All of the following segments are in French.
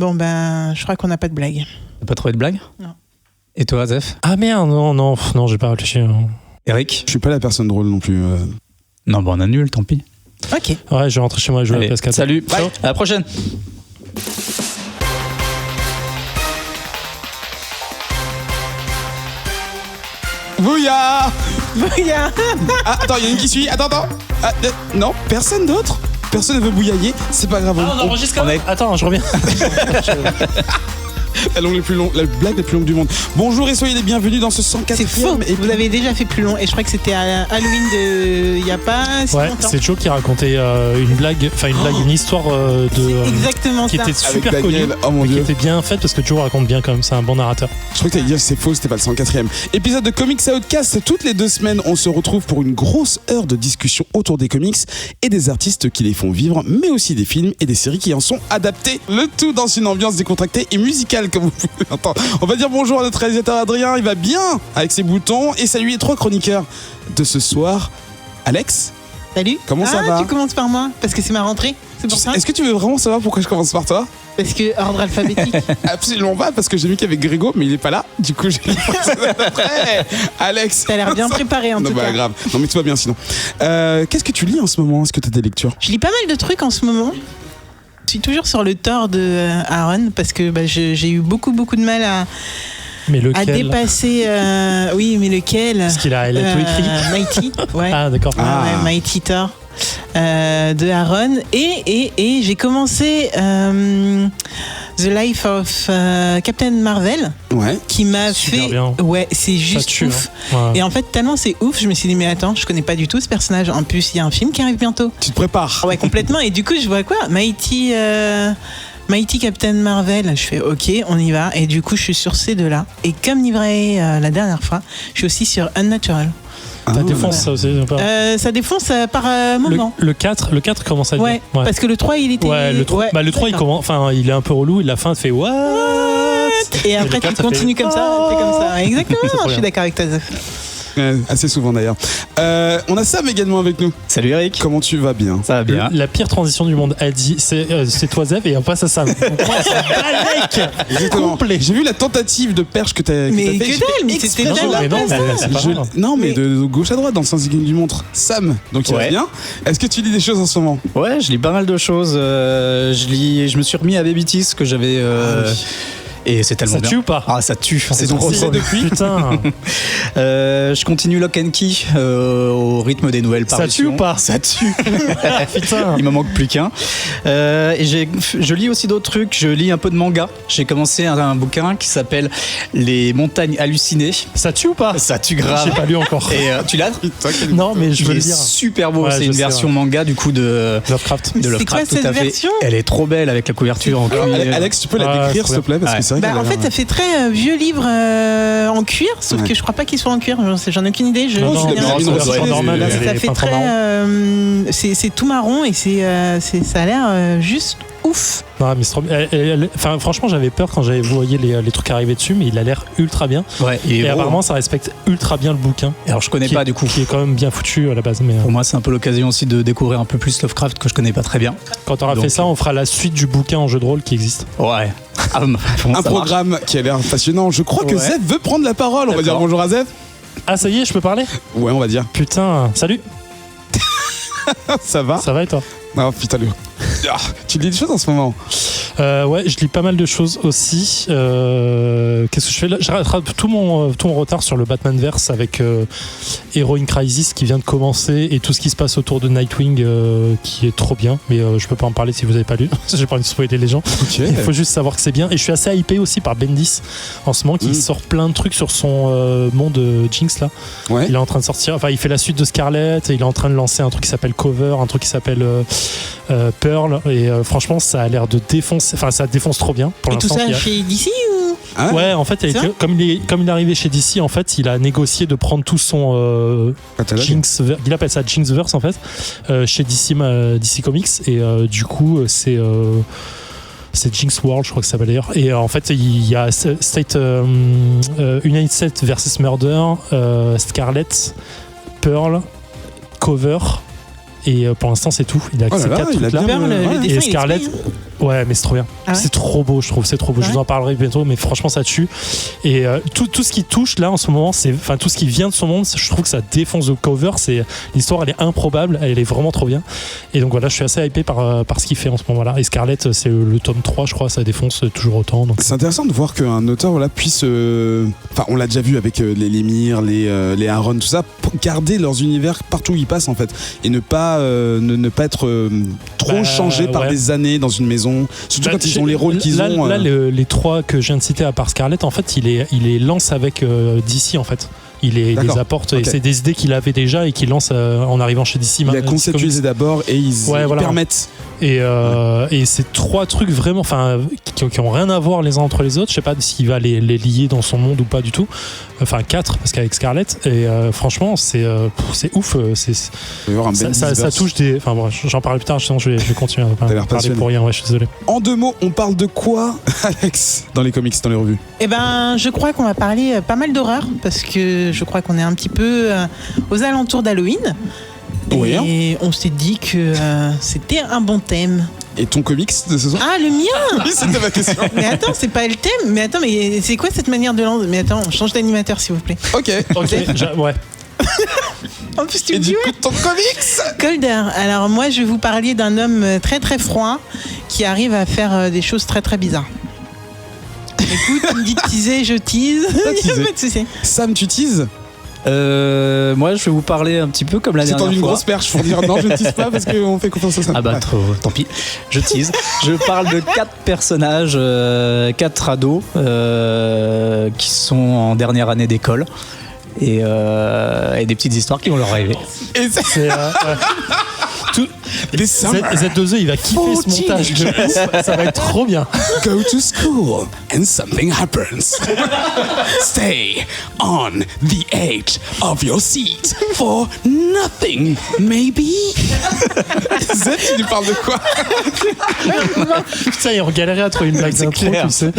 Bon je crois qu'on n'a pas de blague. T'as pas trouvé de blague ? Non. Et toi, Zef ? Ah merde, non, j'ai pas réfléchi. Eric ? Je suis pas la personne drôle non plus. Non, on annule, tant pis. Ok. Ouais, je vais rentrer chez moi et jouer à la PS4. Salut, bye. À la prochaine. Bouya. Ah, attends, il y a une qui suit. Attends. Non, personne d'autre. Personne ne veut bouillailler. C'est pas grave. on enregistre quand même. Attends, je reviens. La blague la plus longue du monde. Bonjour et soyez les bienvenus dans ce 104e. c'est faux. Vous avez déjà fait plus long. Et je crois que c'était à Halloween il y a pas si longtemps. C'est Joe qui racontait une blague, une histoire C'est exactement qui ça. était super Avec connue, Daniel. Oh mon mais qui Dieu. était bien faite parce que Joe raconte bien quand même. C'est un bon narrateur. Je crois que t'allais dire c'est faux, c'était pas le 104e. Épisode de Comics Outcast. Toutes les 2 semaines, on se retrouve pour une grosse heure de discussion autour des comics et des artistes qui les font vivre, mais aussi des films et des séries qui en sont adaptés. Le tout dans une ambiance décontractée et musicale, comme vous pouvez l'entendre. On va dire bonjour à notre réalisateur Adrien, il va bien avec ses boutons. Et salut les 3 chroniqueurs de ce soir. Alex, Salut. Comment ça va ? Tu commences par moi parce que c'est ma rentrée. C'est pour ça. est-ce que tu veux vraiment savoir pourquoi je commence par toi ? Parce que ordre alphabétique. Absolument pas, parce que j'ai vu qu'il y avait Grégo, mais il est pas là. Du coup, j'ai mis après. Alex. T'as l'air bien préparé en non, tout bah, cas. grave. Non, mais tout va bien sinon. Qu'est-ce que tu lis en ce moment ? Est-ce que tu as des lectures ? Je lis pas mal de trucs en ce moment. Je suis toujours sur le tort de Aaron parce que j'ai eu beaucoup de mal Mais à lequel ? dépasser. Oui, mais lequel ? Parce qu'il a tout écrit. Mighty, ouais. Ah d'accord. Ouais, Mighty Thor de Aaron. Et j'ai commencé The Life of Captain Marvel. Ouais. Qui m'a Super fait. bien. Ouais, c'est juste tue, ouf. hein. Ouais. Et en fait, tellement c'est ouf, je me suis dit, mais attends, je connais pas du tout ce personnage. En plus, il y a un film qui arrive bientôt. Tu te prépares. Ouais, complètement. Et du coup, je vois quoi ? Mighty Captain Marvel. Je fais OK, on y va. Et du coup, je suis sur ces deux-là. Et comme livré la dernière fois, je suis aussi sur Unnatural. Ça défonce ça aussi ou pas ? Ça défonce par moment. Le 4 commence à être Ouais, bien. parce que le 3, il était. Ouais, le 3, il d'accord. commence, il est un peu relou, et la fin te fait what ? Et après, le 4, tu continues comme ça, t'es comme ça. Exactement, C'est trop je suis bien. d'accord avec toi, Zef. Assez souvent d'ailleurs. On a Sam également avec nous. Salut Eric. Comment tu vas bien ? Ça va bien. La pire transition du monde, elle dit c'est toi Zev et on passe à Sam. Exactement. Complet. J'ai vu la tentative de perche que t'as Mais fait. que dalle, mais c'était Non, déjà mais non, pas mais ça. c'est pas grave. Non, mais de gauche à droite, dans le sens du montre. Sam, donc il va Ouais. bien. Est-ce que tu lis des choses en ce moment ? Ouais, je lis pas mal de choses. Je me suis remis à Baby Teeth que j'avais. Et c'est tellement Ça bien. tue ou pas ? Ah, ça tue. C'est donc trop c'est bien. depuis. Putain, Je continue Lock and Key au rythme des nouvelles ça parutions. tue ou pas ? Ça tue. Putain. Il m'en manque plus qu'un. Et je lis aussi d'autres trucs. Je lis un peu de manga. J'ai commencé un bouquin qui s'appelle Les montagnes hallucinées. Ça tue ou pas ? Ça tue J'ai grave. pas lu encore. Et tu l'as ? Putain, quel- Non, mais je veux Il le est dire. super beau. Ouais, C'est je une sais, version ouais. manga du coup de Lovecraft. Mais c'est Lovecraft, quoi tout cette à fait. version ? Elle est trop belle avec la couverture en cuir. Alex, tu peux la Ah, décrire c'est s'il te plaît parce Ouais. que c'est vrai Bah, qu'elle a en fait, l'air- ça fait très vieux livre en cuir, sauf Ouais. que je crois pas qu'il soit en cuir. J'en ai aucune idée. Non, c'est c'est bien. la Une version version normale. normale, elle Ça est fait pas trop très. marrant. C'est tout marron et ça a l'air juste ouf. Non, mais c'est trop bien. Enfin, franchement, j'avais peur quand j'avais voyé les trucs arriver dessus, mais il a l'air ultra bien. Ouais, il est Et beau. apparemment, ça respecte ultra bien le bouquin. Alors je connais Qui pas est- du coup. Qui est quand même bien foutu à la base. Mais Pour moi, c'est un peu l'occasion aussi de découvrir un peu plus Lovecraft que je connais pas très bien. quand on aura Donc, fait ça, on fera la suite du bouquin en jeu de rôle qui existe. Ouais. Ah, comment Un ça marche programme qui a l'air passionnant. Je crois que Ouais. Zef veut prendre la parole. On va dire D'accord. bonjour à Zef. Ah, ça y est, je peux parler ? Ouais, on va dire. Putain, salut, Ça va ? ça va et toi ? Ah putain, tu lis des choses en ce moment ? Ouais, je lis pas mal de choses aussi. Qu'est-ce que je fais là ? Je rattrape tout mon retard sur le Batmanverse avec Heroine Crisis qui vient de commencer et tout ce qui se passe autour de Nightwing qui est trop bien. Mais je peux pas en parler si vous avez pas lu. J'ai pas envie de spoiler les gens. Ok. Il faut juste savoir que c'est bien. Et je suis assez hypé aussi par Bendis en ce moment qui sort plein de trucs sur son monde Jinx là. Ouais. Il est en train de sortir, enfin il fait la suite de Scarlet et il est en train de lancer un truc qui s'appelle Cover, un truc qui s'appelle Pearl et franchement ça a l'air de défoncer, enfin ça défonce trop bien pour Et tout l'instant. ça Il y a- chez DC ou Ah, Ouais, en fait, C'est ça comme il est arrivé chez DC, en fait, il a négocié de prendre tout son catalogue. Jinx, il appelle ça Jinxverse en fait, chez DC Comics et du coup c'est Jinx World, je crois que ça s'appelle d'ailleurs. Et en fait, il y a United States vs Murder, Scarlet, Pearl, Cover. Et pour l'instant, c'est tout. Il a Oh là ces là, quatre il a trucs-là. bien- Pearl, le ouais. dessin, Et Scarlet, il est exprès, hein. Ouais, mais c'est trop bien. Ah ouais, c'est trop beau, je trouve. C'est trop beau. Je vous en parlerai bientôt, mais franchement, ça tue. Et tout ce qui touche là en ce moment, enfin tout ce qui vient de son monde, je trouve que ça défonce le cover. L'histoire, elle est improbable, elle est vraiment trop bien. Et donc voilà, je suis assez hypé par ce qu'il fait en ce moment-là. Et Scarlett, c'est le tome 3, je crois, ça défonce toujours autant. Donc... C'est intéressant de voir qu'un auteur puisse. Enfin, on l'a déjà vu avec les Lemire, les Aaron, tout ça, garder leurs univers partout où ils passent en fait. Et ne pas être trop changé par des années dans une maison. Surtout quand ils ont les rôles qu'ils ont. Là, les trois que je viens de citer, à part Scarlett, en fait, il les lance avec DC en fait. Il les apporte, et c'est des idées qu'il avait déjà et qu'il lance en arrivant chez DC. Il a conceptualisé d'abord et ils permettent. Et c'est trois trucs vraiment, qui ont rien à voir les uns entre les autres. Je sais pas s'il va les lier dans son monde ou pas du tout. Enfin 4 parce qu'avec Scarlett. Et franchement, c'est ouf. Ça touche des. Enfin bon, j'en parlerai plus tard. Sinon je vais continuer à parler pour rien. Ouais, je suis désolé. En 2 mots, on parle de quoi, Alex, dans les comics, dans les revues? Eh ben, je crois qu'on va parler pas mal d'horreur parce que je crois qu'on est un petit peu aux alentours d'Halloween. Oui, et on s'est dit que c'était un bon thème. Et ton comics de ce soir? Ah, le mien! Oui, c'était ma question. Mais attends, c'est pas le thème. Mais attends, mais c'est quoi cette manière de lancer? Mais attends, on change d'animateur s'il vous plaît. Ok. Ouais. En plus, tu Et me dis du coup, ton comics? Colder. Alors moi, je vais vous parler d'un homme très très froid qui arrive à faire des choses très très bizarres. Écoute, tu me dis de teaser, je tease. Il y a pas de souci. Sam, tu teases? Moi, je vais vous parler un petit peu comme la dernière fois. C'est une grosse perche pour dire non, je ne tease pas parce qu'on fait confiance à Sam. Ah bah, tant pis. Je tease. Je parle de 4 personnages, 4 ados qui sont en dernière année d'école. Et des petites histoires qui vont leur arriver. Et c'est Z2E, il va kiffer ce montage. Ça va être trop bien. Go to school and something happens. Stay on the edge of your seat for nothing, maybe. Z, tu nous parles de quoi? Putain, on galérait à trouver une blague d'intro, tu sais.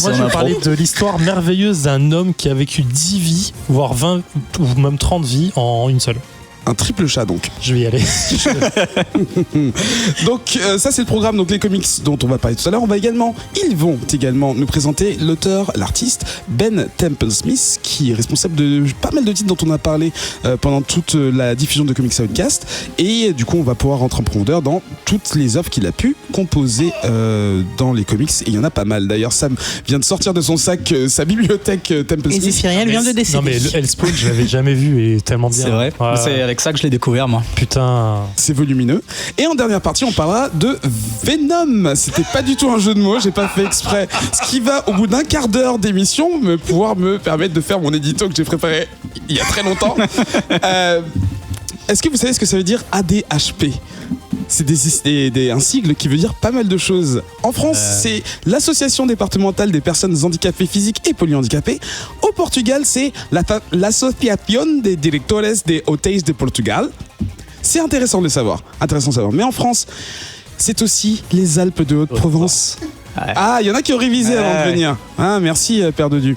Moi, je vais parler de l'histoire merveilleuse d'un homme qui a vécu 10 vies, voire 20 ou même 30 vies en une seule. Un triple chat donc. Je vais y aller. Donc ça c'est le programme, donc les comics dont on va parler tout à l'heure. Ils vont également nous présenter l'auteur, l'artiste Ben Temple Smith, qui est responsable de pas mal de titres dont on a parlé pendant toute la diffusion de Comics Outcast. Et du coup on va pouvoir rentrer en profondeur dans toutes les œuvres qu'il a pu composer dans les comics. Et il y en a pas mal. D'ailleurs Sam vient de sortir de son sac sa bibliothèque Temple Smith. Et Zéphiriel vient de décéder. Non mais Hellspawn, je l'avais jamais vu et tellement bien. C'est vrai. C'est avec ça que je l'ai découvert moi. Putain. C'est volumineux. Et en dernière partie, on parlera de Venom. C'était pas du tout un jeu de mots, j'ai pas fait exprès. Ce qui va, au bout d'un quart d'heure d'émission, pouvoir me permettre de faire mon édito que j'ai préparé il y a très longtemps. Est-ce que vous savez ce que ça veut dire ADHP ? C'est un sigle qui veut dire pas mal de choses. En France, c'est l'Association départementale des personnes handicapées physiques et polyhandicapées. Au Portugal, c'est l'Associación de Directores de Hotéis de Portugal. C'est intéressant de le savoir. Mais en France, c'est aussi les Alpes de Haute-Provence. Ouais. Ah, il y en a qui ont révisé avant de venir. Ah, merci, Père de Dieu.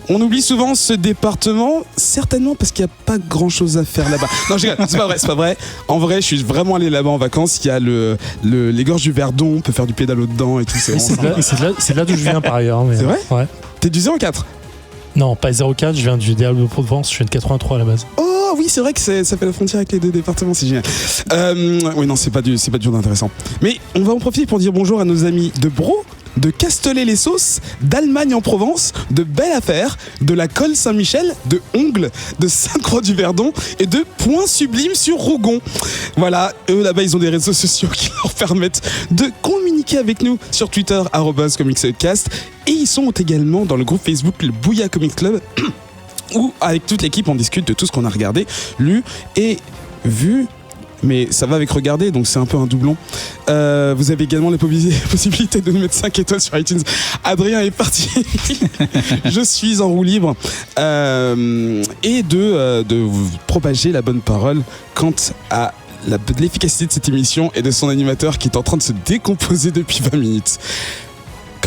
On oublie souvent ce département, certainement parce qu'il n'y a pas grand-chose à faire là-bas. Non, je rigole, c'est pas vrai. En vrai, je suis vraiment allé là-bas en vacances. Il y a les gorges du Verdon, on peut faire du pédalo dedans et tout. C'est de là d'où je viens par ailleurs. Mais c'est vrai ? Ouais. T'es du 04 ? Non, pas 04, je viens du Diable de Provence, je suis de 83 à la base. Oh oui, c'est vrai que ça fait la frontière avec les deux départements, c'est génial. Oui, non, c'est pas du tout intéressant. Mais on va en profiter pour dire bonjour à nos amis de Bro, de Castellet-les-Sauces, d'Allemagne en Provence, de Belle Affaire, de la Colle Saint-Michel, de Ongles, de Sainte-Croix-du-Verdon et de Point Sublime sur Rougon. Voilà, eux là-bas ils ont des réseaux sociaux qui leur permettent de communiquer avec nous sur Twitter @comicsoutcast, et ils sont également dans le groupe Facebook le Bouya Comic Club où avec toute l'équipe on discute de tout ce qu'on a regardé, lu et vu. Mais ça va avec regarder, donc c'est un peu un doublon. Vous avez également la possibilité de nous mettre 5 étoiles sur iTunes. Adrien est parti. Je suis en roue libre. Et de vous propager la bonne parole quant à l'efficacité de cette émission et de son animateur qui est en train de se décomposer depuis 20 minutes.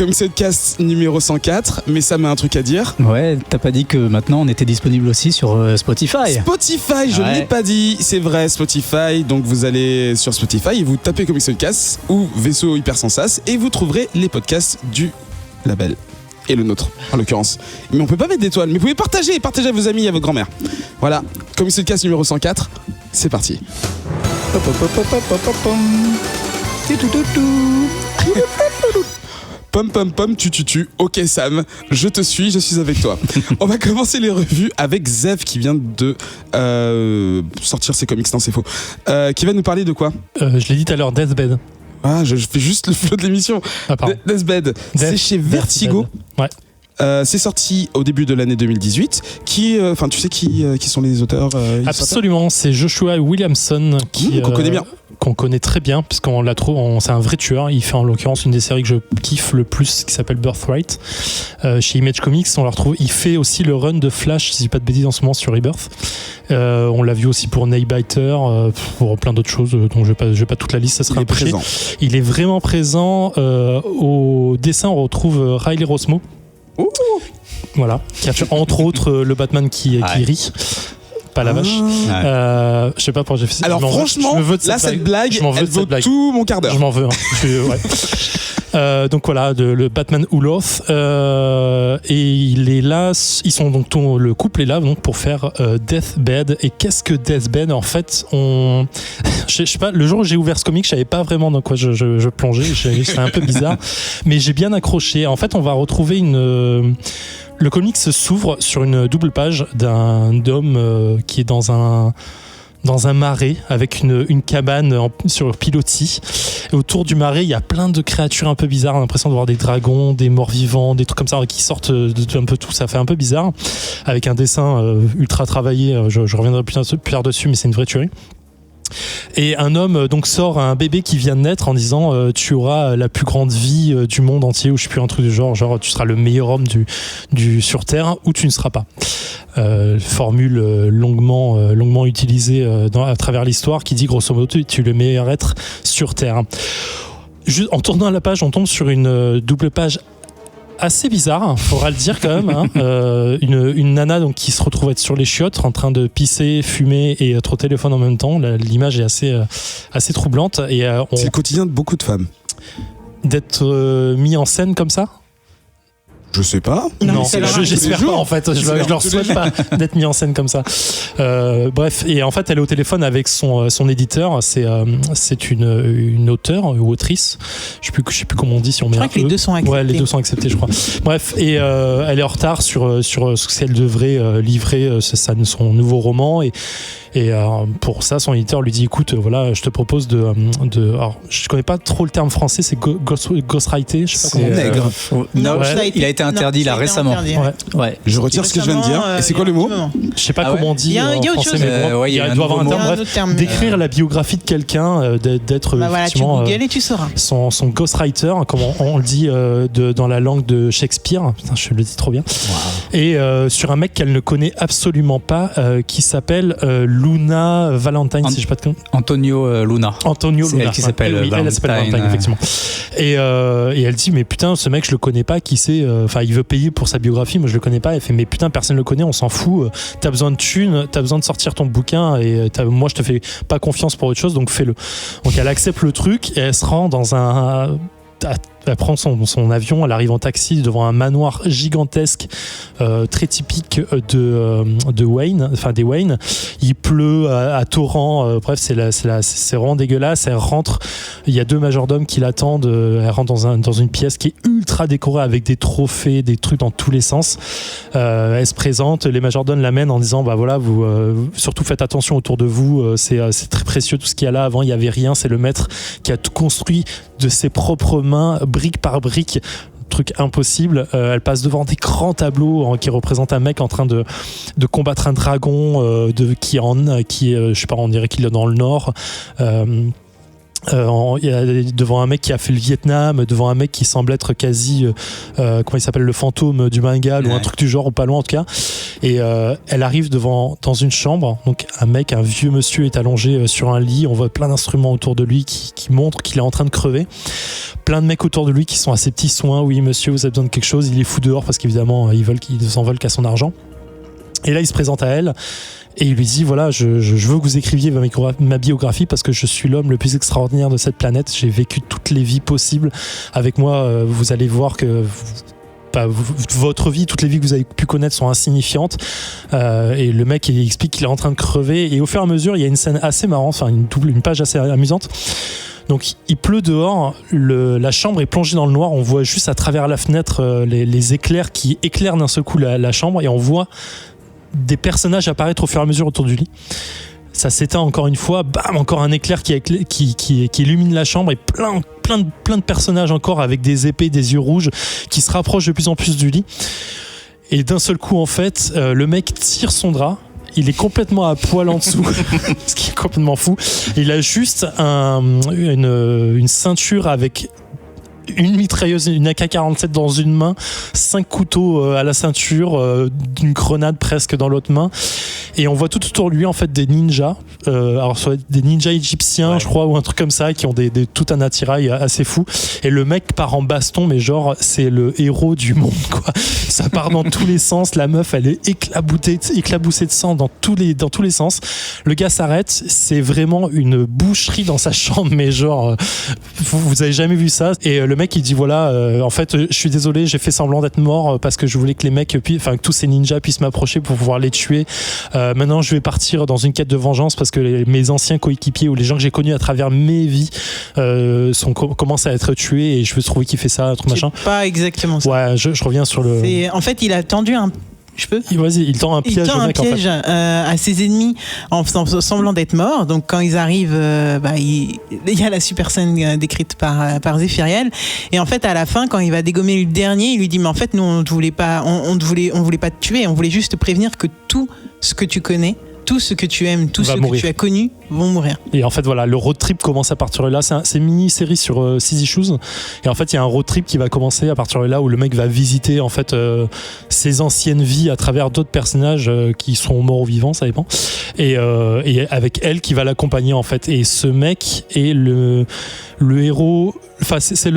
Comics Outcast numéro 104, mais ça m'a un truc à dire. Ouais, t'as pas dit que maintenant on était disponible aussi sur Spotify. Spotify, je ne l'ai pas dit, c'est vrai, Spotify. Donc vous allez sur Spotify et vous tapez Comics Outcast ou Vaisseau Hypersensas et vous trouverez les podcasts du label. Et le nôtre, en l'occurrence. Mais on peut pas mettre d'étoiles, mais vous pouvez partager à vos amis et à votre grand-mère. Voilà, Comics Outcast numéro 104, c'est parti. Pom pom pom tu. Ok Sam, je te suis, je suis avec toi. On va commencer les revues avec Zev qui vient de sortir ses comics, non c'est faux. Qui va nous parler de quoi? Je l'ai dit tout à l'heure, Deathbed. Ah, je fais juste le flow de l'émission. Ah, pardon. Deathbed, c'est chez Vertigo. Ouais. C'est sorti au début de l'année 2018. Tu sais qui sont les auteurs Absolument, c'est Joshua Williamson qu'on connaît bien. Qu'on connaît très bien, puisqu'on la trouve, c'est un vrai tueur. Il fait en l'occurrence une des séries que je kiffe le plus, qui s'appelle Birthright. Chez Image Comics, on la retrouve. Il fait aussi le run de Flash, si je dis pas de bêtises en ce moment, sur Rebirth. On l'a vu aussi pour Nailbiter, pour plein d'autres choses dont je vais pas toute la liste, ça serait un peu chier. Il est vraiment présent. Au dessin, on retrouve Riley Rossmo. Ouh. Voilà, qui a fait entre autres le Batman qui rit. Pas la vache. Je sais pas pourquoi j'ai fait ça. Alors franchement, cette blague, elle vaut tout mon quart d'heure. Je m'en veux. Donc voilà, le Batman Uloth. Et il est là. Ils sont donc le couple est là donc pour faire Deathbed. Et qu'est-ce que Deathbed? En fait, je sais pas. Le jour où j'ai ouvert ce comic, je savais pas vraiment dans quoi je plongeais. C'était un peu bizarre, mais j'ai bien accroché. En fait, on va retrouver le comic s'ouvre sur une double page d'un homme qui est dans un marais avec une cabane sur pilotis. Et autour du marais, il y a plein de créatures un peu bizarres. On a l'impression de voir des dragons, des morts-vivants, des trucs comme ça qui sortent un peu tout. Ça fait un peu bizarre. Avec un dessin ultra travaillé. Je reviendrai plus tard dessus, mais c'est une vraie tuerie. Et un homme donc sort un bébé qui vient de naître en disant tu auras la plus grande vie du monde entier, ou je sais plus, un truc du genre tu seras le meilleur homme sur Terre, ou tu ne seras pas. Formule longuement utilisée à travers l'histoire, qui dit grosso modo tu es le meilleur être sur Terre. Juste, en tournant la page, on tombe sur une double page assez bizarre, faudra le dire quand même, hein. Une nana donc qui se retrouve être sur les chiottes en train de pisser, fumer et être au téléphone en même temps. L'image est assez troublante et c'est le quotidien de beaucoup de femmes d'être mis en scène comme ça. Je sais pas. Non, j'espère pas en fait. Je leur souhaite pas d'être mis en scène comme ça. Bref, et en fait, elle est au téléphone avec son éditeur. C'est une auteure ou autrice. Je sais plus comment on dit si on met. Je crois que les deux sont acceptés. Ouais, les deux sont acceptés, je crois. Bref, et elle est en retard sur ce qu'elle devrait livrer son nouveau roman et pour ça, son éditeur lui dit écoute, voilà, je te propose alors, je connais pas trop le terme français, c'est ghostwriter, je sais pas comment. Non, il a été interdit là récemment. Ouais. Je retire ce que je viens de dire. Et c'est quoi le mot? Je sais pas comment on dit en français, mais bon, il doit avoir un terme. D'écrire la biographie de quelqu'un, d'être voilà, effectivement tu googles et tu sauras. Son ghostwriter, comme on le dit dans la langue de Shakespeare. Putain, je le dis trop bien. Wow. Et sur un mec qu'elle ne connaît absolument pas, qui s'appelle Luna Valentine, si je pas de con. Antonio Luna. Antonio Luna. Elle qui s'appelle Valentine. Elle s'appelle Valentine, effectivement. Et elle dit mais putain, ce mec je le connais pas, qui c'est, il veut payer pour sa biographie, moi je le connais pas. Elle fait mais putain, personne le connaît, on s'en fout, t'as besoin de thunes, t'as besoin de sortir ton bouquin et moi je te fais pas confiance pour autre chose, donc fais-le. Donc elle accepte le truc et elle se rend dans elle prend son avion, elle arrive en taxi devant un manoir gigantesque, très typique de Wayne, enfin des Wayne. Il pleut à torrent, bref, c'est vraiment dégueulasse. Elle rentre, il y a deux majordomes qui l'attendent. Elle rentre dans une pièce qui est ultra décorée avec des trophées, des trucs dans tous les sens. Elle se présente, les majordomes l'amènent en disant bah voilà, vous surtout faites attention autour de vous, c'est très précieux tout ce qu'il y a là. Avant il y avait rien, c'est le maître qui a tout construit de ses propres mains, brique par brique, truc impossible. Elle passe devant des grands tableaux qui représentent un mec en train de combattre un dragon qui je sais pas, on dirait qu'il est dans le nord. Il y a devant un mec qui a fait le Vietnam, devant un mec qui semble être quasi comment il s'appelle, le fantôme du Bengale, ou un truc du genre, ou pas loin en tout cas. Et elle arrive dans une chambre, donc un vieux monsieur est allongé sur un lit, on voit plein d'instruments autour de lui qui montrent qu'il est en train de crever. Plein de mecs autour de lui qui sont à ses petits soins. Oui monsieur, vous avez besoin de quelque chose. Il est fou dehors parce qu'évidemment ils en veulent qu'à son argent. Et là il se présente à elle et il lui dit voilà, je veux que vous écriviez ma biographie parce que je suis l'homme le plus extraordinaire de cette planète. J'ai vécu toutes les vies possibles. Avec moi, vous allez voir que votre vie, toutes les vies que vous avez pu connaître sont insignifiantes. Et le mec il explique qu'il est en train de crever. Et au fur et à mesure, il y a une scène assez marrante, enfin une page assez amusante. Donc il pleut dehors, la chambre est plongée dans le noir, on voit juste à travers la fenêtre les éclairs qui éclairent d'un seul coup la chambre, et on voit des personnages apparaître au fur et à mesure autour du lit. Ça s'éteint encore une fois, bam, encore un éclair qui illumine la chambre, et plein de personnages encore avec des épées, des yeux rouges qui se rapprochent de plus en plus du lit. Et d'un seul coup en fait, le mec tire son drap. Il est complètement à poil en dessous, ce qui est complètement fou. Il a juste une ceinture avec une mitrailleuse, une AK-47 dans une main, 5 couteaux à la ceinture, une grenade presque dans l'autre main, et on voit tout autour de lui en fait des ninjas, alors soit des ninjas égyptiens, je crois, ou un truc comme ça, qui ont tout un attirail assez fou, et le mec part en baston, mais genre c'est le héros du monde quoi. Ça part dans tous les sens, la meuf elle est éclaboussée de sang dans tous les sens. Le gars s'arrête, c'est vraiment une boucherie dans sa chambre, mais genre vous avez jamais vu ça. Et le mec il dit voilà, en fait je suis désolé, j'ai fait semblant d'être mort parce que je voulais que les mecs que tous ces ninjas puissent m'approcher pour pouvoir les tuer. Maintenant je vais partir dans une quête de vengeance parce que mes anciens coéquipiers ou les gens que j'ai connus à travers mes vies commencent à être tués, et je veux trouver qui fait ça, un truc machin. Pas exactement ça. Ouais, je reviens sur le. En fait, il a tendu un. Je peux ? Vas-y, il tend un piège, à ses ennemis en faisant semblant d'être mort. Donc quand ils arrivent, il y a la super scène décrite par Zéphiriel. Et en fait, à la fin, quand il va dégommer le dernier, il lui dit mais en fait, nous on ne voulait pas, on voulait pas te tuer, on voulait juste te prévenir que tout ce que tu connais, tout ce que tu aimes, tout ce que tu as connu vont mourir. Et en fait voilà, le road trip commence à partir de là. C'est une mini-série sur 6 issues, et en fait il y a un road trip qui va commencer à partir de là, où le mec va visiter en fait ses anciennes vies à travers d'autres personnages qui sont morts ou vivants, ça dépend, et avec elle qui va l'accompagner en fait. Et ce mec est le héros, enfin c'est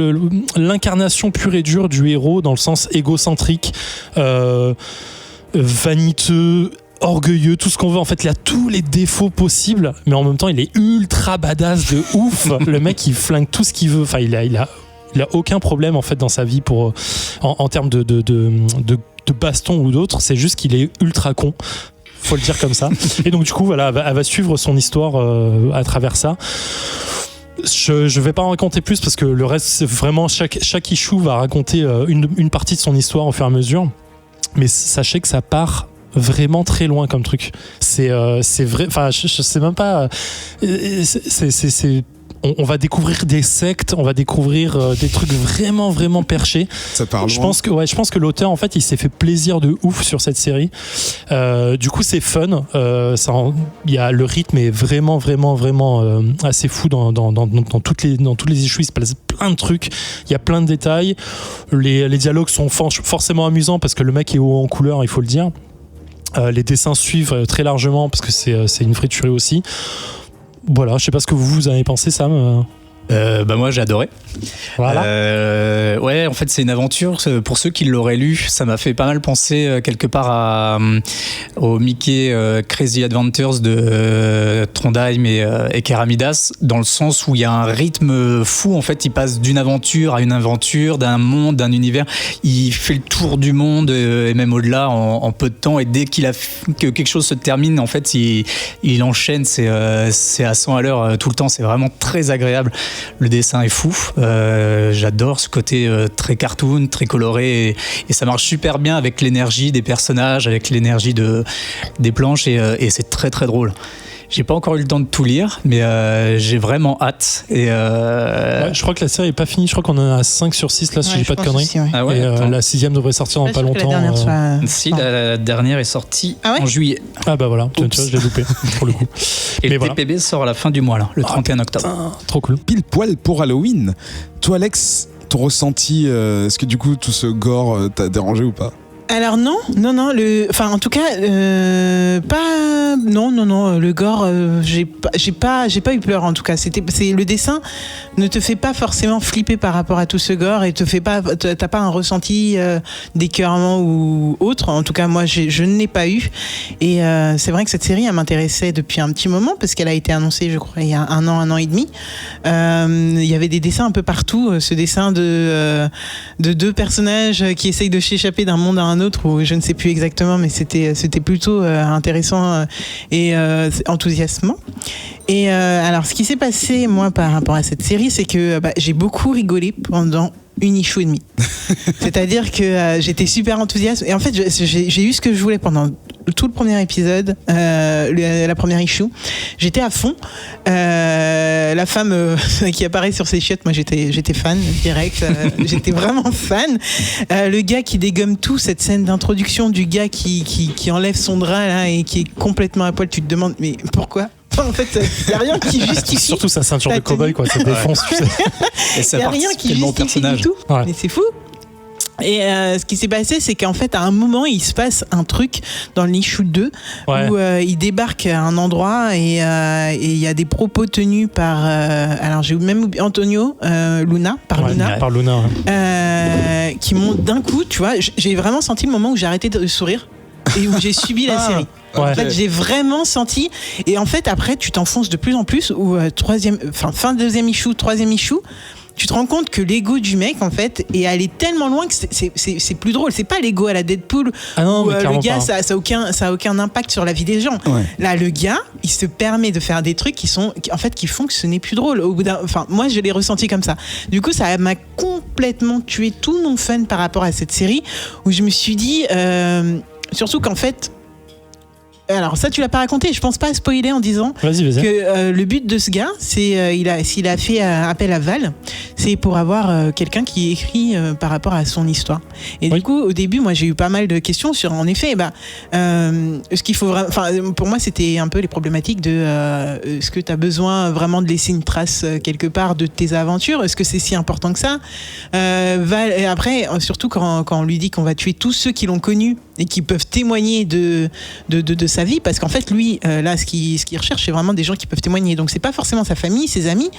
l'incarnation pure et dure du héros, dans le sens égocentrique, vaniteux, orgueilleux, tout ce qu'on veut. En fait, il a tous les défauts possibles, mais en même temps, il est ultra badass de ouf. Le mec, il flingue tout ce qu'il veut. Enfin, il a aucun problème en fait dans sa vie pour en termes de baston ou d'autres. C'est juste qu'il est ultra con. Faut le dire comme ça. Et donc du coup, voilà, elle va suivre son histoire à travers ça. Je vais pas en raconter plus parce que le reste, c'est vraiment chaque issue va raconter une partie de son histoire au fur et à mesure. Mais sachez que ça part vraiment très loin comme truc. C'est vrai, enfin je sais même pas, on va découvrir des sectes, on va découvrir des trucs vraiment vraiment perchés. Ça part je loin. pense que l'auteur en fait il s'est fait plaisir de ouf sur cette série. Du coup c'est fun, le rythme est vraiment vraiment vraiment assez fou dans toutes les issues. Il se passe plein de trucs, il y a plein de détails, les dialogues sont forcément amusants parce que le mec est haut en couleur, il faut le dire. Les dessins suivent très largement parce que c'est une vraie tuerie aussi. Voilà, je sais pas ce que vous en avez pensé, Sam. Moi j'ai adoré. Voilà. Ouais, en fait c'est une aventure. Pour ceux qui l'auraient lu, ça m'a fait pas mal penser quelque part au Mickey Crazy Adventures de Trondheim et Keramidas, dans le sens où il y a un rythme fou. En fait, il passe d'une aventure à une aventure, d'un monde, d'un univers. Il fait le tour du monde et même au-delà en peu de temps. Et dès que quelque chose se termine, en fait, il enchaîne. C'est à 100 à l'heure tout le temps. C'est vraiment très agréable. Le dessin est fou, j'adore ce côté très cartoon, très coloré, et ça marche super bien avec l'énergie des personnages, avec l'énergie des planches, et c'est très très drôle. J'ai pas encore eu le temps de tout lire, mais j'ai vraiment hâte. Et Ouais, je crois que la série est pas finie. Je crois qu'on en a 5 sur 6 là, si je dis pas de conneries. Aussi, ouais. Ah ouais, Et attends. la 6e devrait sortir dans Pas pas sûr que longtemps. la dernière soit- Si, la dernière est sortie Ah ouais en juillet. Ah bah voilà, tu vois, je l'ai loupé pour le coup. Et Mais le voilà. TPB sort à la fin du mois, là, le 31 octobre. Putain, trop cool. Pile poil pour Halloween. Toi, Alex, ton ressenti, est-ce que du coup tout ce gore t'a dérangé ou pas? Alors non, enfin en tout cas pas, non, le gore, j'ai pas eu peur en tout cas. C'est le dessin ne te fait pas forcément flipper par rapport à tout ce gore et t'as pas un ressenti d'écœurement ou autre. En tout cas moi je ne l'ai pas eu et c'est vrai que cette série elle m'intéressait depuis un petit moment parce qu'elle a été annoncée je crois il y a un an et demi. Il y avait des dessins un peu partout, ce dessin de deux personnages qui essayent de s'échapper d'un monde à un autre ou je ne sais plus exactement mais c'était plutôt intéressant et enthousiasmant. Et alors ce qui s'est passé moi par rapport à cette série c'est que j'ai beaucoup rigolé pendant une issue et demie. C'est-à-dire que j'étais super enthousiaste et en fait j'ai eu ce que je voulais pendant tout le premier épisode, la première issue. J'étais à fond. La femme qui apparaît sur ses chiottes, moi j'étais fan direct. J'étais vraiment fan. Le gars qui dégomme tout, cette scène d'introduction du gars qui enlève son drap là et qui est complètement à poil, tu te demandes mais pourquoi? En fait, il n'y a rien qui justifie. Surtout sa ceinture la de cow-boy, quoi, ça défonce, tu sais. Et ça Il n'y a rien qui tellement au justifie personnage. du tout. Ouais. Mais c'est fou. Et ce qui s'est passé, c'est qu'en fait, à un moment, il se passe un truc dans l'issue 2 Ouais. où il débarque à un endroit et il y a des propos tenus par. Alors, j'ai même oublié Antonio, Luna, par Ouais, Luna, par Luna, ouais. qui m'ont d'un coup, tu vois, j'ai vraiment senti le moment où j'ai arrêté de sourire et où j'ai subi la série. Ouais. En fait, j'ai vraiment senti. Et en fait, après, tu t'enfonces de plus en plus. Ou fin deuxième issue, troisième issue, tu te rends compte que l'ego du mec, en fait, est allé tellement loin que c'est plus drôle. C'est pas l'ego à la Deadpool Ah non, où mais le clairement gars, pas. ça a aucun impact sur la vie des gens. Ouais. Là, le gars, il se permet de faire des trucs qui font que ce n'est plus drôle. Moi, je l'ai ressenti comme ça. Du coup, ça m'a complètement tué tout mon fun par rapport à cette série où je me suis dit, surtout qu'en fait. Alors ça tu l'as pas raconté, je pense pas spoiler en disant Vas-y. que le but de ce gars c'est s'il a fait appel à Val, c'est pour avoir quelqu'un qui écrit par rapport à son histoire. Et Oui. du coup au début moi j'ai eu pas mal de questions sur en effet ce qu'il faut vraiment, enfin pour moi c'était un peu les problématiques de est-ce que tu as besoin vraiment de laisser une trace quelque part de tes aventures, est-ce que c'est si important que ça, Val, et après surtout quand on lui dit qu'on va tuer tous ceux qui l'ont connu et qui peuvent témoigner de sa vie, parce qu'en fait lui là ce qu'il recherche c'est vraiment des gens qui peuvent témoigner, donc c'est pas forcément sa famille, ses amis,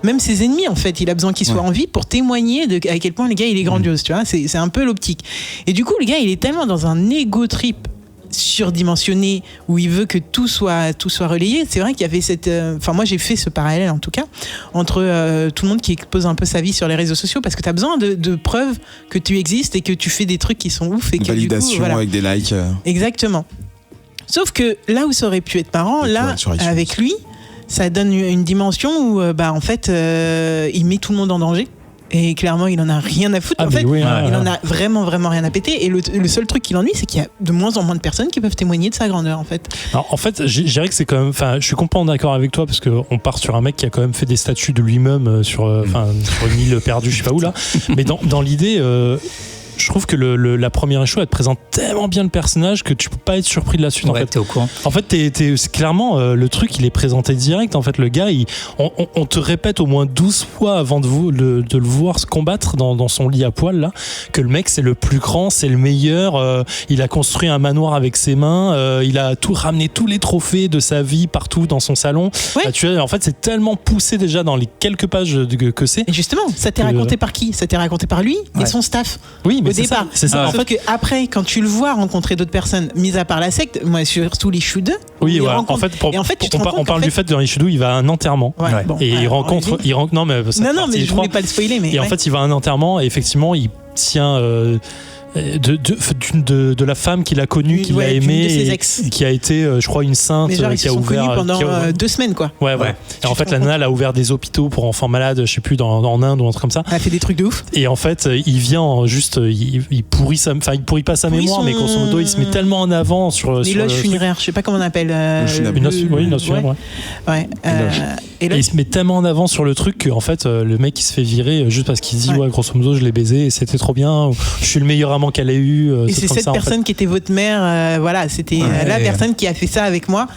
même ses ennemis en fait, il a besoin qu'ils soient en vie pour témoigner à quel point le gars il est grandiose, tu vois, c'est un peu l'optique. Et du coup le gars il est tellement dans un ego trip surdimensionné où il veut que tout soit relayé. C'est vrai qu'il y avait cette moi j'ai fait ce parallèle en tout cas entre tout le monde qui expose un peu sa vie sur les réseaux sociaux parce que tu as besoin de preuves que tu existes et que tu fais des trucs qui sont ouf et Une que validation du coup, voilà. avec des likes. Exactement. Sauf que là où ça aurait pu être marrant, Et là, sur iTunes. avec lui, ça donne une dimension où, en fait, il met tout le monde en danger. Et clairement, il en a rien à foutre. Ah, En mais fait, oui, il en a vraiment, vraiment rien à péter. Et le seul truc qui l'ennuie, c'est qu'il y a de moins en moins de personnes qui peuvent témoigner de sa grandeur, en fait. Alors, en fait, je dirais que c'est quand même. Enfin, je suis complètement d'accord avec toi parce qu'on part sur un mec qui a quand même fait des statues de lui-même sur une île perdue, je sais pas où là. Mais dans l'idée. Je trouve que la première issue, elle te présente tellement bien le personnage que tu peux pas être surpris de la suite. Ouais, en fait, t'es au courant. En fait, c'est clairement le truc, il est présenté direct. En fait, le gars, on te répète au moins 12 fois avant de le voir se combattre dans son lit à poil là, que le mec c'est le plus grand, c'est le meilleur. Il a construit un manoir avec ses mains. Il a ramené tous les trophées de sa vie partout dans son salon. Ouais. Là, tu vois, en fait, c'est tellement poussé déjà dans les quelques pages que c'est. Et justement, ça t'est raconté par qui? Ça t'est raconté par lui et Ouais. son staff. Oui, mais Au départ. c'est ça. En Sauf fait, que après, quand tu le vois rencontrer d'autres personnes, mis à part la secte, moi surtout les Shoot 2. oui, il ouais. rencontre- En fait, et en fait, tu te on rends compte parle qu'en du fait que dans Ishidou, il va à un enterrement. Ouais, Ouais. bon, Et voilà, il rencontre. on- Non, mais ça fait Non, partie mais des je trois. voulais pas le spoiler, mais. Et en ouais. fait, il va à un enterrement et effectivement, tient de la femme qu'il a connue, qu'il a aimée, de ses ex. et qui a été, je crois, une sainte. Mais genre, ils qui se a sont ouvert connus pendant 2 semaines, quoi. Ouais. Et en fait, la nana, elle a ouvert des hôpitaux pour enfants malades, je sais plus, en Inde ou un truc comme ça. Elle a fait des trucs de ouf. Et en fait, il vient juste, il pourrit pas sa mémoire, mais grosso modo, il se met tellement en avant sur. Les loges funéraires, je sais pas comment on appelle. Une noce funéraire, ouais. Et il se met tellement en avant sur le truc qu'en fait, le mec, il se fait virer juste parce qu'il dit, ouais, grosso modo, je l'ai baisé et c'était trop bien. Je suis le meilleur amant qu'elle ait eu. Et c'est cette personne qui était votre mère, voilà, c'était la personne qui a fait ça avec moi.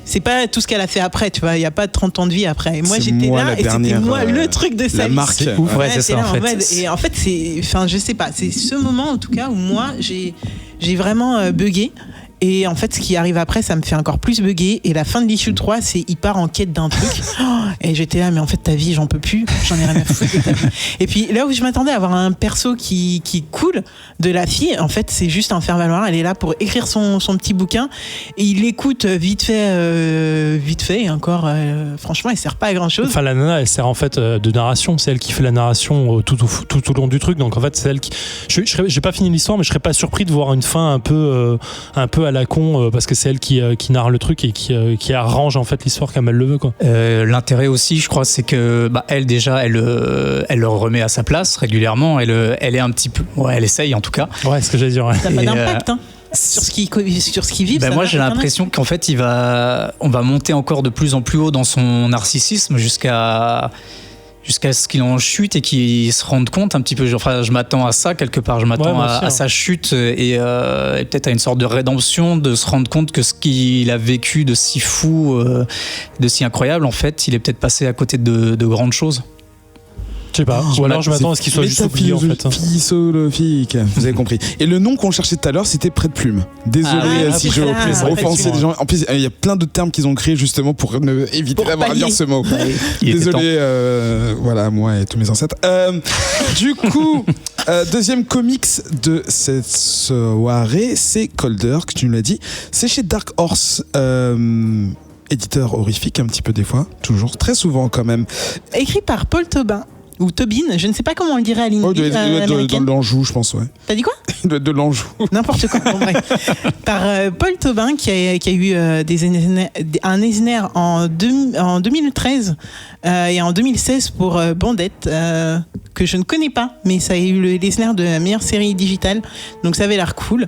C'est pas tout ce qu'elle a fait après, tu vois, il n'y a pas 30 ans de vie après. Et moi, j'étais là et c'était moi le truc de sa la vie. marque. C'est ouf, ouais, c'est ça en fait. Et en fait, je sais pas, c'est ce moment en tout cas où moi, j'ai vraiment bugué. Et en fait, ce qui arrive après, ça me fait encore plus bugger. Et la fin de l'issue 3, c'est il part en quête d'un truc. Et j'étais là, mais en fait, ta vie, j'en peux plus. J'en ai rien à foutre de ta vie. Et puis là où je m'attendais à avoir un perso qui coule de la fille, en fait, c'est juste un faire-valoir. Elle est là pour écrire son petit bouquin. Et il l'écoute vite fait. Et encore, franchement, elle sert pas à grand-chose. Enfin, la nana, elle sert en fait de narration. C'est elle qui fait la narration tout au long du truc. Donc en fait, c'est elle qui. J'ai pas fini l'histoire, mais je serais pas surpris de voir une fin un peu à la con parce que c'est elle qui narre le truc et qui arrange en fait l'histoire comme elle le veut, quoi. L'intérêt aussi, je crois, c'est que elle déjà, elle le remet à sa place régulièrement. Elle est un petit peu, elle essaye en tout cas. Ouais, c'est ce que j'allais dire. Ouais. Ça n'a pas d'impact, sur ce qui vit. Moi, j'ai l'impression qu'en fait, on va monter encore de plus en plus haut dans son narcissisme jusqu'à ce qu'il en chute et qu'il se rende compte un petit peu. Enfin, je m'attends à ça quelque part. Je m'attends à sa chute et peut-être à une sorte de rédemption, de se rendre compte que ce qu'il a vécu de si fou, de si incroyable, en fait, il est peut-être passé à côté de grandes choses. Je sais pas. Ou alors je m'attends à ce qu'il soit juste oublié en fait. Philosophique, vous avez compris. Et le nom qu'on cherchait tout à l'heure, c'était Près de Plume. Désolé si je offensais des gens. En plus, il y a plein de termes qu'ils ont créés justement pour éviter d'avoir à dire ce mot. Désolé, voilà, moi et tous mes ancêtres. Du coup, deuxième comics de cette soirée, c'est Colder, que tu nous l'as dit. C'est chez Dark Horse. Éditeur horrifique un petit peu des fois, toujours, très souvent quand même. Écrit par Paul Tobin. Ou Tobin, je ne sais pas comment on le dirait à l'indienne. Dans l'Anjou, je pense, ouais. T'as dit quoi? De l'Anjou. N'importe quoi, bon, bref. Par Paul Tobin, qui a eu un Eisner en 2013 et en 2016 pour Bandette, que je ne connais pas, mais ça a eu l'Eisner de la meilleure série digitale, donc ça avait l'air cool.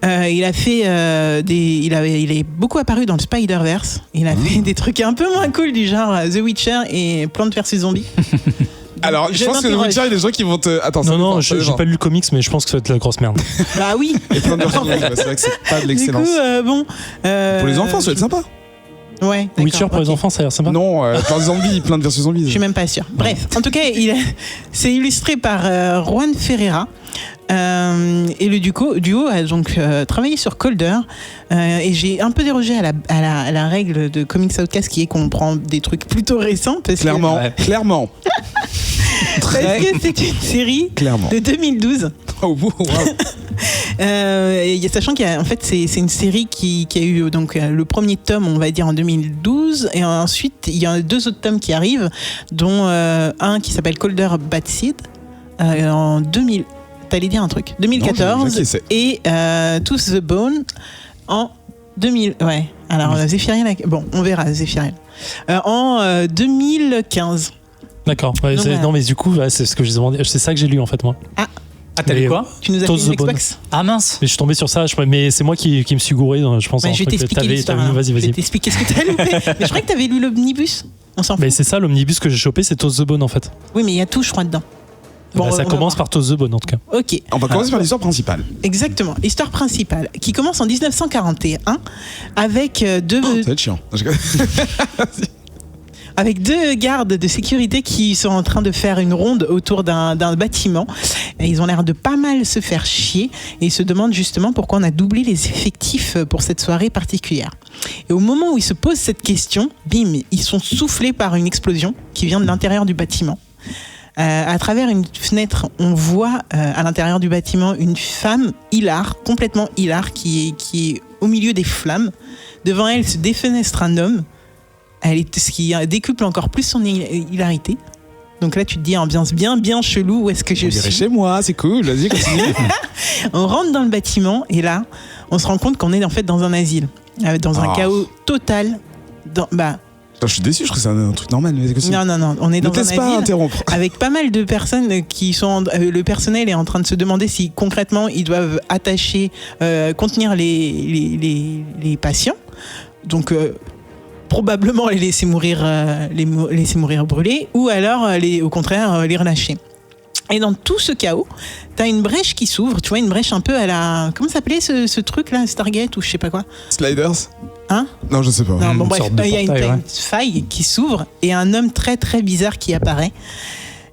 Il a fait il est beaucoup apparu dans le Spider-Verse. Il a fait des trucs un peu moins cool du genre The Witcher et Plants vs Zombies. Alors, je pense que The Witcher, il y a des gens qui vont te. Attends, non, j'ai pas lu le comics, mais je pense que ça va être la grosse merde. Bah oui. Et Plants vs Zombies, c'est vrai que c'est pas de l'excellence. Du coup, pour les enfants, ça va être sympa. Ouais. Witcher pour les enfants, ça a l'air sympa. Non, Plants vs Zombies. Je suis même pas sûr. Bref, en tout cas, c'est illustré par Juan Ferreira. Et le duo a donc travaillé sur Colder et j'ai un peu dérogé à la règle de Comics Outcast qui est qu'on prend des trucs plutôt récents clairement parce que c'est une série de 2012. Oh, wow. Sachant qu'en fait c'est une série qui a eu donc le premier tome, on va dire, en 2012 et ensuite il y a 2 autres tomes qui arrivent, dont un qui s'appelle Colder Bad Seed en 2000. T'allais dire un truc. 2014 et To the Bone en 2000. Ouais. Alors Zéphiriel, bon, on verra Zéphiriel. En 2015. D'accord. Ouais, non, mais du coup, c'est ce que j'ai demandé. C'est ça que j'ai lu en fait moi. Ah, t'as lu quoi? Tu nous as fait une Xbox. Ah mince. Mais je suis tombé sur ça. Mais c'est moi qui me suis gouré. Je pense. Je vais t'expliquer l'histoire. Vas-y. Je vais t'expliquer ce que t'as loupé. Mais je crois que t'avais lu l'omnibus. On s'en fout. Mais c'est ça, l'omnibus que j'ai chopé, c'est To the Bone en fait. Oui, mais il y a tout, je crois, dedans. Bon, ça commence par To the Bone en tout cas. Ok. On va commencer par l'histoire principale. Exactement. L'histoire principale qui commence en 1941 avec deux. Ça va être chiant. Avec 2 gardes de sécurité qui sont en train de faire une ronde autour d'un bâtiment. Et ils ont l'air de pas mal se faire chier et ils se demandent justement pourquoi on a doublé les effectifs pour cette soirée particulière. Et au moment où ils se posent cette question, bim, ils sont soufflés par une explosion qui vient de l'intérieur du bâtiment. À travers une fenêtre, on voit à l'intérieur du bâtiment une femme complètement hilare, qui est au milieu des flammes. Devant elle se défenestre un homme, ce qui décuple encore plus son hilarité. Donc là, tu te dis ambiance bien chelou, où est-ce que je On dirait suis? chez moi, c'est cool, vas-y, continue. On rentre dans le bâtiment et là, on se rend compte qu'on est en fait dans un asile, dans un chaos total. Attends, je suis déçu, je trouve que c'est un truc normal. Mais Non, on est ne dans te un laisse pas asile interrompre. avec pas mal de personnes qui sont. Le personnel est en train de se demander si concrètement ils doivent attacher, contenir les patients. Donc probablement les laisser mourir brûlés, ou alors au contraire les relâcher. Et dans tout ce chaos, t'as une brèche qui s'ouvre, tu vois, une brèche un peu à la... Comment s'appelait ce truc là, Stargate ou je sais pas quoi? Sliders? Hein? Non, je sais pas. Non, bon, Une bref, sorte de il y a portail, une faille qui s'ouvre et un homme très très bizarre qui apparaît.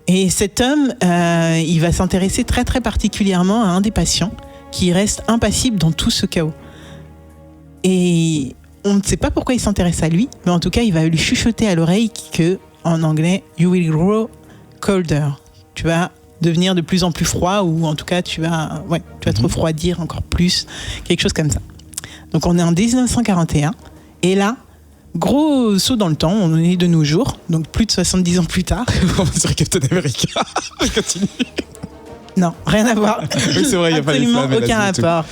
Et cet homme, il va s'intéresser très très particulièrement à un des patients qui reste impassible dans tout ce chaos. Et on ne sait pas pourquoi il s'intéresse à lui, mais en tout cas, il va lui chuchoter à l'oreille que, en anglais, you will grow colder. Tu vas devenir de plus en plus froid, ou en tout cas, tu vas te refroidir encore plus, quelque chose comme ça. Donc, on est en 1941, et là, gros saut dans le temps, on est de nos jours, donc plus de 70 ans plus tard. On dirait Captain America. Je continue. Non, rien à voir. Oui, c'est vrai, il n'y a pas les absolument flammes et aucun la- tout. rapport.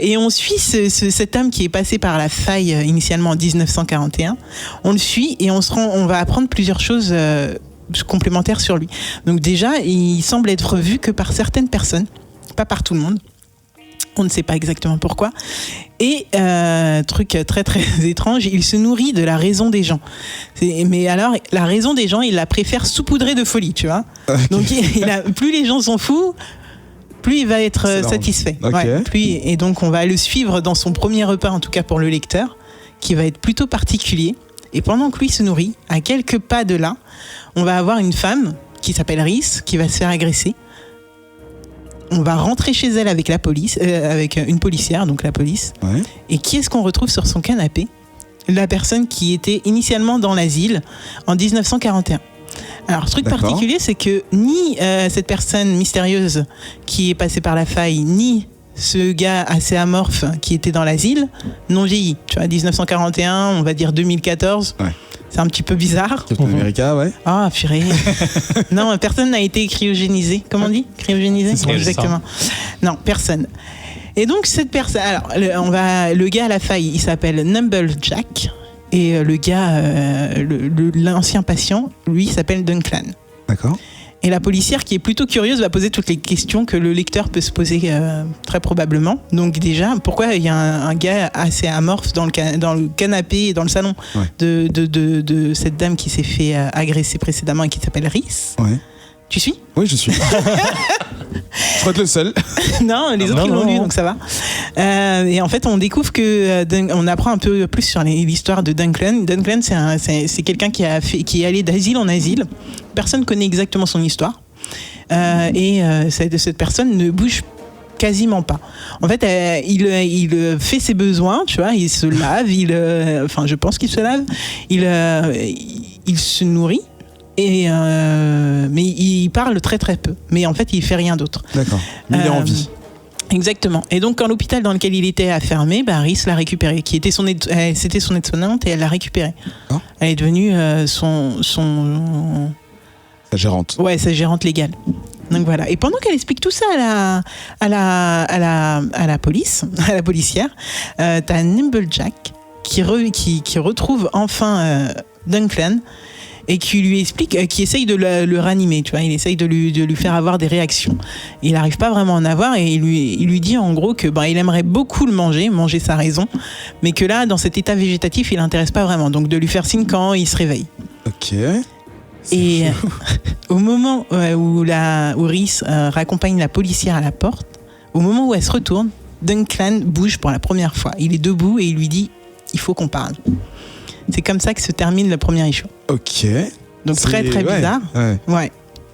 Et on suit cet homme qui est passé par la faille initialement en 1941. On le suit et on va apprendre plusieurs choses complémentaires sur lui. Donc déjà, il semble être vu que par certaines personnes, pas par tout le monde. On ne sait pas exactement pourquoi. Et truc très très étrange, il se nourrit de la raison des gens. Mais alors, la raison des gens, il la préfère saupoudrer de folie, tu vois. Donc, plus les gens sont fous, plus il va être C'est énorme. satisfait. Ok. Ouais, et donc, on va le suivre dans son premier repas, en tout cas pour le lecteur, qui va être plutôt particulier. Et pendant que lui se nourrit, à quelques pas de là, on va avoir une femme qui s'appelle Rhys, qui va se faire agresser. On va rentrer chez elle avec la police, avec une policière, donc la police. Ouais. Et qui est-ce qu'on retrouve sur son canapé? La personne qui était initialement dans l'asile en 1941. Alors, le truc D'accord. particulier, c'est que ni cette personne mystérieuse qui est passée par la faille, ni ce gars assez amorphe qui était dans l'asile n'ont vieilli. Tu vois, 1941, on va dire 2014. Ouais. C'est un petit peu bizarre. Captain America, ouais. Ah, purée. Non, personne n'a été cryogénisé. Comment on dit? Cryogénisé? C'est ça. Exactement. Non, personne. Et donc, cette personne. Alors, le gars à la faille, il s'appelle Numblejack. Et le gars, l'ancien patient, lui, il s'appelle Duncan. D'accord. Et la policière, qui est plutôt curieuse, va poser toutes les questions que le lecteur peut se poser très probablement. Donc déjà, pourquoi il y a un gars assez amorphe dans le canapé et dans le salon de cette dame qui s'est fait agresser précédemment et qui s'appelle Rhys? Ouais. Tu suis? Oui, je suis. Je crois être le seul. Non, les autres ils l'ont lu, donc ça va. Et en fait, on découvre que on apprend un peu plus sur l'histoire de Duncan. Duncan, c'est quelqu'un qui est allé d'asile en asile. Personne connaît exactement son histoire. Et cette personne ne bouge quasiment pas. En fait, il fait ses besoins, tu vois, il se lave, enfin, je pense qu'il se lave, il se nourrit. Mais il parle très très peu. Mais en fait, il fait rien d'autre. D'accord. Mais il est en vie. Exactement. Et donc, quand l'hôpital dans lequel il était a fermé, Rhys l'a récupéré. C'était son aide-soignante et elle l'a récupéré. Ah. Elle est devenue sa gérante. Ouais, sa gérante légale. Donc voilà. Et pendant qu'elle explique tout ça à la police, à la policière, t'as Numblejack qui retrouve enfin Duncan. Et qui lui explique, qui essaye de le ranimer, tu vois, il essaye de lui faire avoir des réactions. Il n'arrive pas vraiment à en avoir et il lui dit en gros que il aimerait beaucoup le manger sa raison, mais que là, dans cet état végétatif, il l'intéresse pas vraiment. Donc de lui faire signe quand il se réveille. Ok. Et au moment où Rhys raccompagne la policière à la porte, au moment où elle se retourne, Duncan bouge pour la première fois. Il est debout et il lui dit « Il faut qu'on parle ». C'est comme ça que se termine le premier issue. Ok. Donc très très bizarre. Ouais.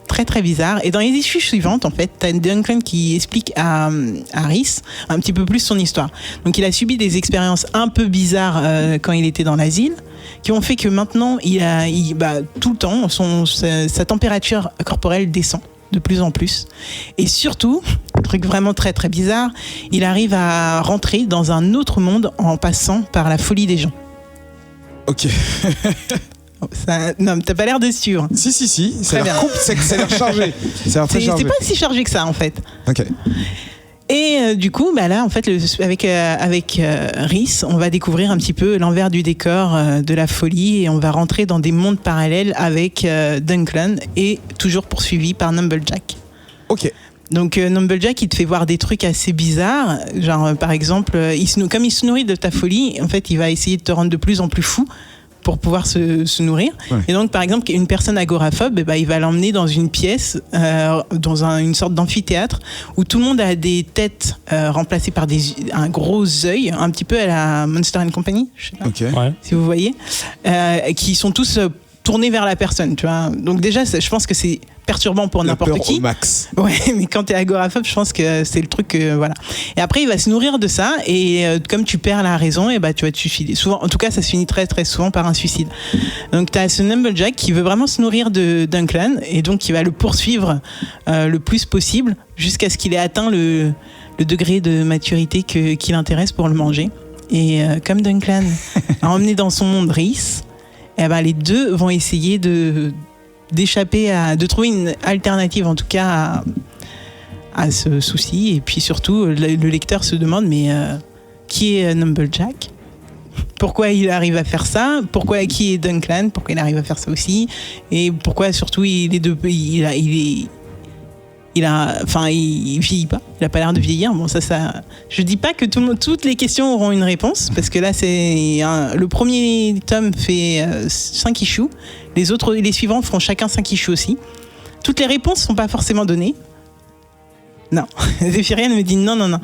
Très très bizarre. Et dans les issues suivantes, en fait, t'as Duncan qui explique à Rhys un petit peu plus son histoire. Donc il a subi des expériences un peu bizarres quand il était dans l'asile, qui ont fait que maintenant, tout le temps, sa température corporelle descend de plus en plus. Et surtout, truc vraiment très très bizarre, il arrive à rentrer dans un autre monde en passant par la folie des gens. Ok. Non, t'as pas l'air de sûr. Si. Ça a Très l'air ça a l'air chargé. Ça a l'air très chargé. C'est pas si chargé que ça en fait. Ok. Et du coup, là, en fait, avec Rhys, on va découvrir un petit peu l'envers du décor de la folie et on va rentrer dans des mondes parallèles avec Dunklin et toujours poursuivi par Numblejack. Ok. Donc Numblejack, il te fait voir des trucs assez bizarres, genre par exemple, comme il se nourrit de ta folie, en fait, il va essayer de te rendre de plus en plus fou pour pouvoir se nourrir. Ouais. Et donc, par exemple, une personne agoraphobe, il va l'emmener dans une pièce, dans une sorte d'amphithéâtre, où tout le monde a des têtes remplacées par un gros œil, un petit peu à la Monster & Company, je sais pas, si vous voyez, qui sont tous tournés vers la personne, tu vois. Donc déjà, je pense que c'est perturbant pour n'importe qui. Au max. Ouais, mais quand t'es agoraphobe, je pense que c'est le truc voilà. Et après, il va se nourrir de ça et comme tu perds la raison, et tu vas te suicider. Souvent, en tout cas, ça se finit très très souvent par un suicide. Donc t'as ce Numblejack qui veut vraiment se nourrir de Dunklin et donc qui va le poursuivre le plus possible jusqu'à ce qu'il ait atteint le degré de maturité qui l'intéresse pour le manger. Et comme Dunklin a emmené dans son monde Rhys, les deux vont essayer d'échapper de trouver une alternative en tout cas à ce souci. Et puis surtout, le lecteur se demande qui est Numblejack ? Pourquoi il arrive à faire ça ? Qui est Dunklin ? Pourquoi il arrive à faire ça aussi ? Et pourquoi surtout il vieillit pas, il a pas l'air de vieillir. Bon, ça, je dis pas que toutes les questions auront une réponse, parce que là, le premier tome fait 5 issues, les suivants feront chacun 5 issues aussi. Toutes les réponses sont pas forcément données. Non, Zéphiriel me dit non.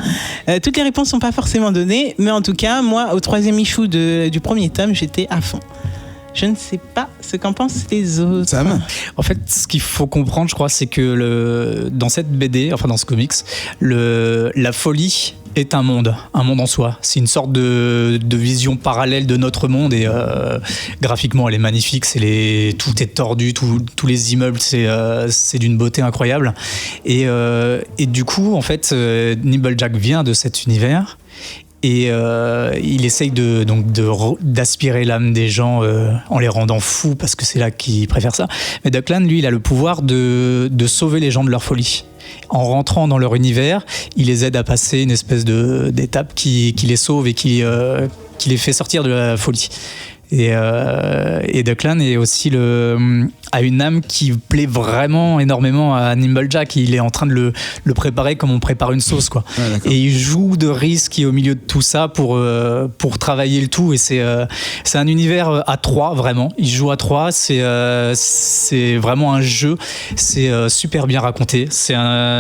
Toutes les réponses sont pas forcément données, mais en tout cas, moi, au 3e issue du premier tome, j'étais à fond. Je ne sais pas ce qu'en pensent les autres. Sam ? En fait, ce qu'il faut comprendre, je crois, c'est que dans cette BD, enfin dans ce comics, la folie est un monde en soi. C'est une sorte de vision parallèle de notre monde et graphiquement, elle est magnifique. Tout est tordu, tous les immeubles, c'est d'une beauté incroyable. Et du coup, en fait, Numblejack vient de cet univers. Et il essaye d'aspirer l'âme des gens en les rendant fous, parce que c'est là qu'il préfère ça. Mais Dunklin, lui, il a le pouvoir de sauver les gens de leur folie. En rentrant dans leur univers, il les aide à passer une espèce d'étape qui les sauve et qui les fait sortir de la folie. Et Dunklin est aussi a une âme qui plaît vraiment énormément à Numblejack. Il est en train de le préparer comme on prépare une sauce, quoi. Et il joue de Rhys qui est au milieu de tout ça pour travailler le tout. Et c'est un univers à 3, vraiment. Il joue à 3. C'est vraiment un jeu. C'est super bien raconté.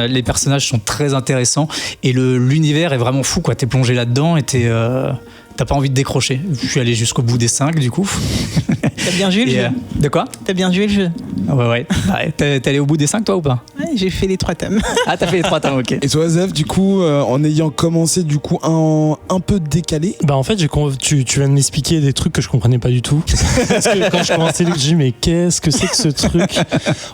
Les personnages sont très intéressants et l'univers est vraiment fou, quoi. T'es plongé là-dedans et t'as pas envie de décrocher. Je suis allé jusqu'au bout des 5, du coup. T'as bien joué le jeu. De quoi ? T'as bien joué le jeu. Ouais. T'es allé au bout des 5, toi, ou pas ? Ouais, j'ai fait les 3 tomes. Ah, t'as fait les 3 tomes, ok. Et toi, Zef, du coup, en ayant commencé, du coup, un peu décalé ? En fait, tu viens de m'expliquer des trucs que je comprenais pas du tout. Parce que quand je commençais, j'ai dit, mais qu'est-ce que c'est que ce truc ?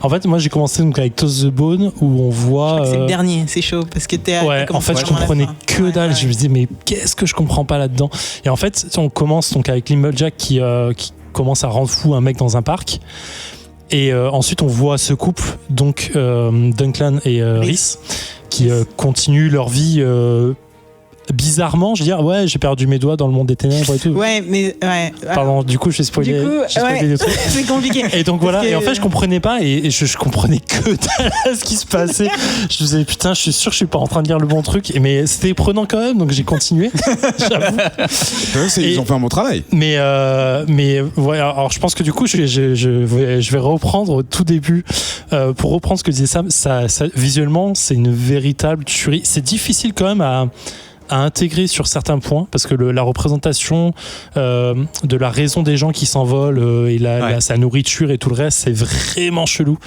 En fait, moi, j'ai commencé donc avec Toss the Bone, où on voit... C'est le dernier, c'est chaud, parce que t'es... Ouais, en fait, je comprenais que dalle. Je me disais, mais qu'est-ce que je comprends pas là-dedans ? Et en fait, on commence donc avec Numblejack qui commence à rendre fou un mec dans un parc. Et ensuite, on voit ce couple, donc Dunklin et Rhys, qui continuent leur vie bizarrement. Je veux dire, ouais, j'ai perdu mes doigts dans le monde des ténèbres et tout. Ouais, mais... Ouais. Pardon, du coup, j'ai spoilé des trucs. C'est compliqué. Et donc voilà, et en fait, je comprenais pas, et je comprenais que ce qui se passait. Je me disais, putain, je suis sûr que je suis pas en train de lire le bon truc. Mais c'était prenant quand même, donc j'ai continué, j'avoue. Ils ont fait un bon travail. Mais ouais, alors je pense que du coup, je vais reprendre au tout début, pour reprendre ce que disait Sam. Ça, visuellement, c'est une véritable tuerie. C'est difficile quand même à intégrer sur certains points, parce que la représentation de la raison des gens qui s'envolent et sa nourriture et tout le reste, c'est vraiment chelou,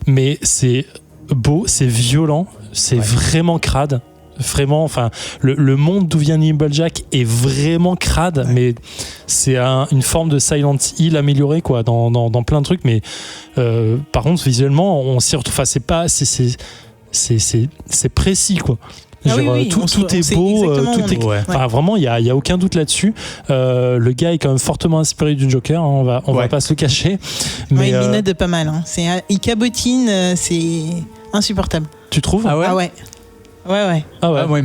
mais c'est beau, c'est violent, c'est vraiment crade. Vraiment, enfin, le monde d'où vient Numblejack est vraiment crade, mais c'est une forme de Silent Hill améliorée, quoi, dans plein de trucs. Mais par contre, visuellement, on s'y retrouve. Enfin, c'est précis, quoi. Ah oui, tout est beau, tout est... Enfin, vraiment, il y a aucun doute là-dessus. Le gars est quand même fortement inspiré du Joker, hein, on va pas se le cacher. Mais il minade pas mal. Hein. Il cabotine, c'est insupportable. Tu trouves ? Ah ouais. Ouais. Ah ouais. Moi,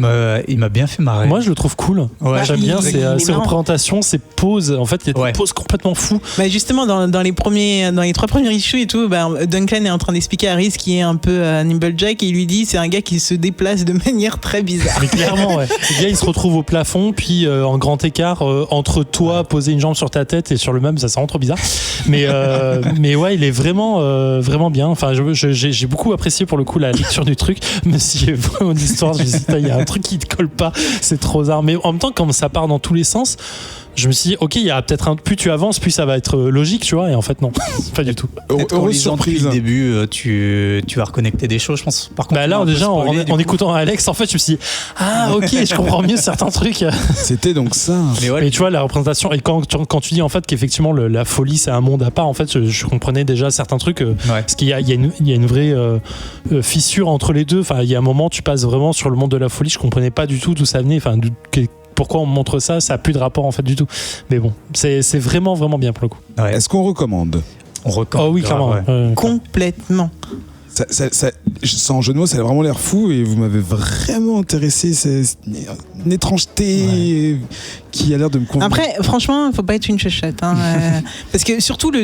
il m'a bien fait marrer. Moi, je le trouve cool. Ouais. J'aime bien ses représentations, ses poses. En fait, il y a des poses complètement fous. Bah justement, dans les 3 premiers issues et tout, Duncan est en train d'expliquer à Reese qui est un peu Nimblejack et il lui dit c'est un gars qui se déplace de manière très bizarre. Mais clairement, ouais. Le gars, il se retrouve au plafond, puis en grand écart entre toi, poser une jambe sur ta tête et sur le meuble, ça rend trop bizarre. Mais ouais, il est vraiment bien. Enfin, j'ai beaucoup apprécié pour le coup la lecture du truc, même si j'ai vraiment l'histoire, je me suis dit, il y a un truc qui te colle pas, c'est trop bizarre. Mais en même temps, comme ça part dans tous les sens, je me suis dit, ok, il y a peut-être plus tu avances, plus ça va être logique, tu vois, et en fait, non, pas du tout. Heureuse surprise. Depuis le début, tu vas reconnecter des choses, je pense. Par contre, là, déjà, en écoutant Alex, en fait, je me suis dit, ok, je comprends mieux certains trucs. C'était donc ça. Mais tu vois, la représentation, et quand tu dis en fait qu'effectivement, la folie, c'est un monde à part, en fait, je comprenais déjà certains trucs, parce qu'il y a une vraie fissure entre les deux. Enfin, il y a un moment, tu passes vraiment sur le monde de la folie, je comprenais pas du tout d'où ça venait, enfin, pourquoi on montre ça, ça a plus de rapport en fait du tout. Mais bon, c'est vraiment vraiment bien pour le coup. Ouais. Est-ce qu'on recommande ? On recommande. Oh oui, clairement. Complètement. Sans jeu de mots, ça a vraiment l'air fou et vous m'avez vraiment intéressé. C'est une étrangeté qui a l'air de me convaincre. Après, franchement, faut pas être une chuchotte. Hein, parce que surtout le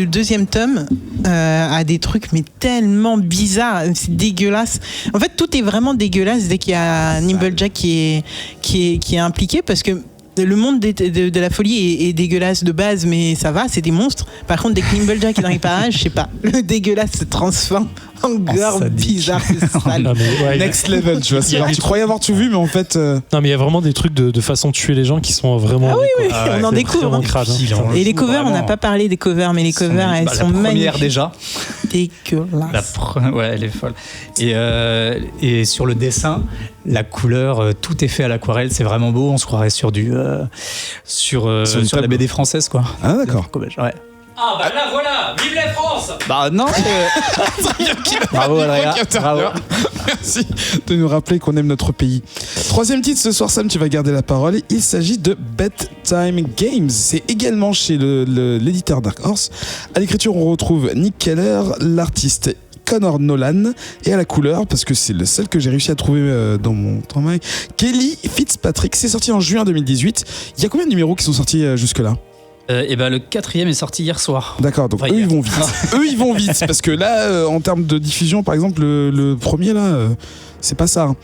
deuxième tome a des trucs mais tellement bizarres, c'est dégueulasse. En fait, tout est vraiment dégueulasse dès qu'il y a Nimblejack qui est impliqué parce que le monde de la folie est dégueulasse de base, mais ça va, c'est des monstres. Par contre, dès que Nimblejack est dans les parages, je sais pas, le dégueulasse se transforme en gore bizarre, c'est sale. Non, Next level, tu vois. Tu croyais avoir tout vu, mais en fait. Non, mais il y a vraiment des trucs de façon de tuer les gens qui sont vraiment. On en découvre. Hein. Crade, et les covers, on n'a pas parlé des covers, mais les covers, elles sont magnifiques. La première déjà. Dégueulasse. Ouais, elle est folle. Et sur le dessin, la couleur, tout est fait à l'aquarelle, c'est vraiment beau. On se croirait sur la BD française, quoi. Ah, d'accord. Ouais. Ah bah là voilà, vive la France. Bah non. Bravo Adrien. Bravo. Merci de nous rappeler qu'on aime notre pays. Troisième titre ce soir, Sam, tu vas garder la parole. Il s'agit de Bedtime Games. C'est également chez l'éditeur Dark Horse. À l'écriture, on retrouve Nick Keller, l'artiste Connor Nolan, et à la couleur, parce que c'est le seul que j'ai réussi à trouver dans mon travail, Kelly Fitzpatrick. C'est sorti en juin 2018. Il y a combien de numéros qui sont sortis jusque-là ? Et ben le 4e est sorti hier soir. D'accord, donc eux ils vont vite. Eux ils vont vite parce que là en termes de diffusion par exemple le premier là c'est pas ça.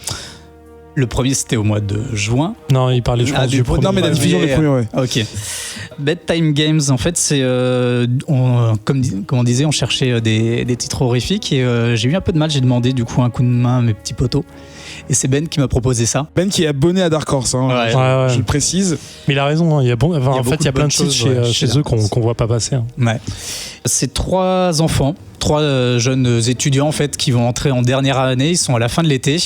Le premier c'était au mois de juin. Non, il parlait je pense du premier. Non mais la diffusion du premier ouais. OK. Bedtime Games en fait c'est comme on disait on cherchait des titres horrifiques et j'ai eu un peu de mal, j'ai demandé du coup un coup de main à mes petits potos. Et c'est Ben qui m'a proposé ça. Ben qui est abonné à Dark Horse, hein, je le précise. Mais il a raison, hein, il y a plein de choses chez eux qu'on voit pas passer. Hein. Ouais. C'est 3 enfants, 3 jeunes étudiants en fait qui vont entrer en dernière année, ils sont à la fin de l'été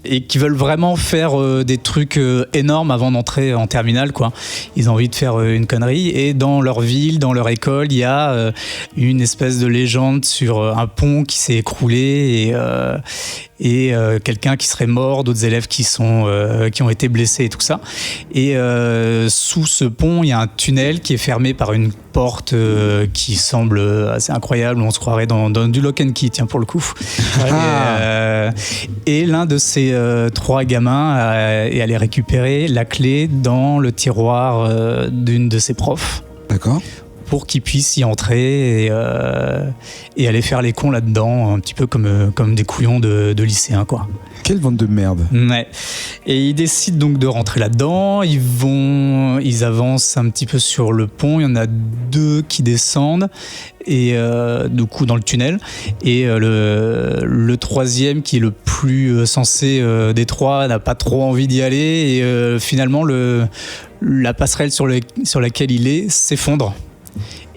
et qui veulent vraiment faire des trucs énormes avant d'entrer en terminale quoi. Ils ont envie de faire une connerie et dans leur ville, dans leur école, il y a une espèce de légende sur un pont qui s'est écroulé et quelqu'un qui serait mort, d'autres élèves qui ont été blessés et tout ça. Et sous ce pont, il y a un tunnel qui est fermé par une porte qui semble assez incroyable. On se croirait dans du Lock and Key, tiens, pour le coup. Et l'un de ces 3 gamins est allé récupérer la clé dans le tiroir d'une de ses profs. D'accord. Pour qu'ils puissent y entrer et aller faire les cons là-dedans, un petit peu comme des couillons de lycéens, quoi. Quelle bande de merde. Ouais. Et ils décident donc de rentrer là-dedans. Ils avancent un petit peu sur le pont. Il y en a 2 qui descendent et du coup dans le tunnel. Et le 3e qui est le plus sensé des 3 n'a pas trop envie d'y aller. Et finalement la passerelle sur laquelle il est s'effondre.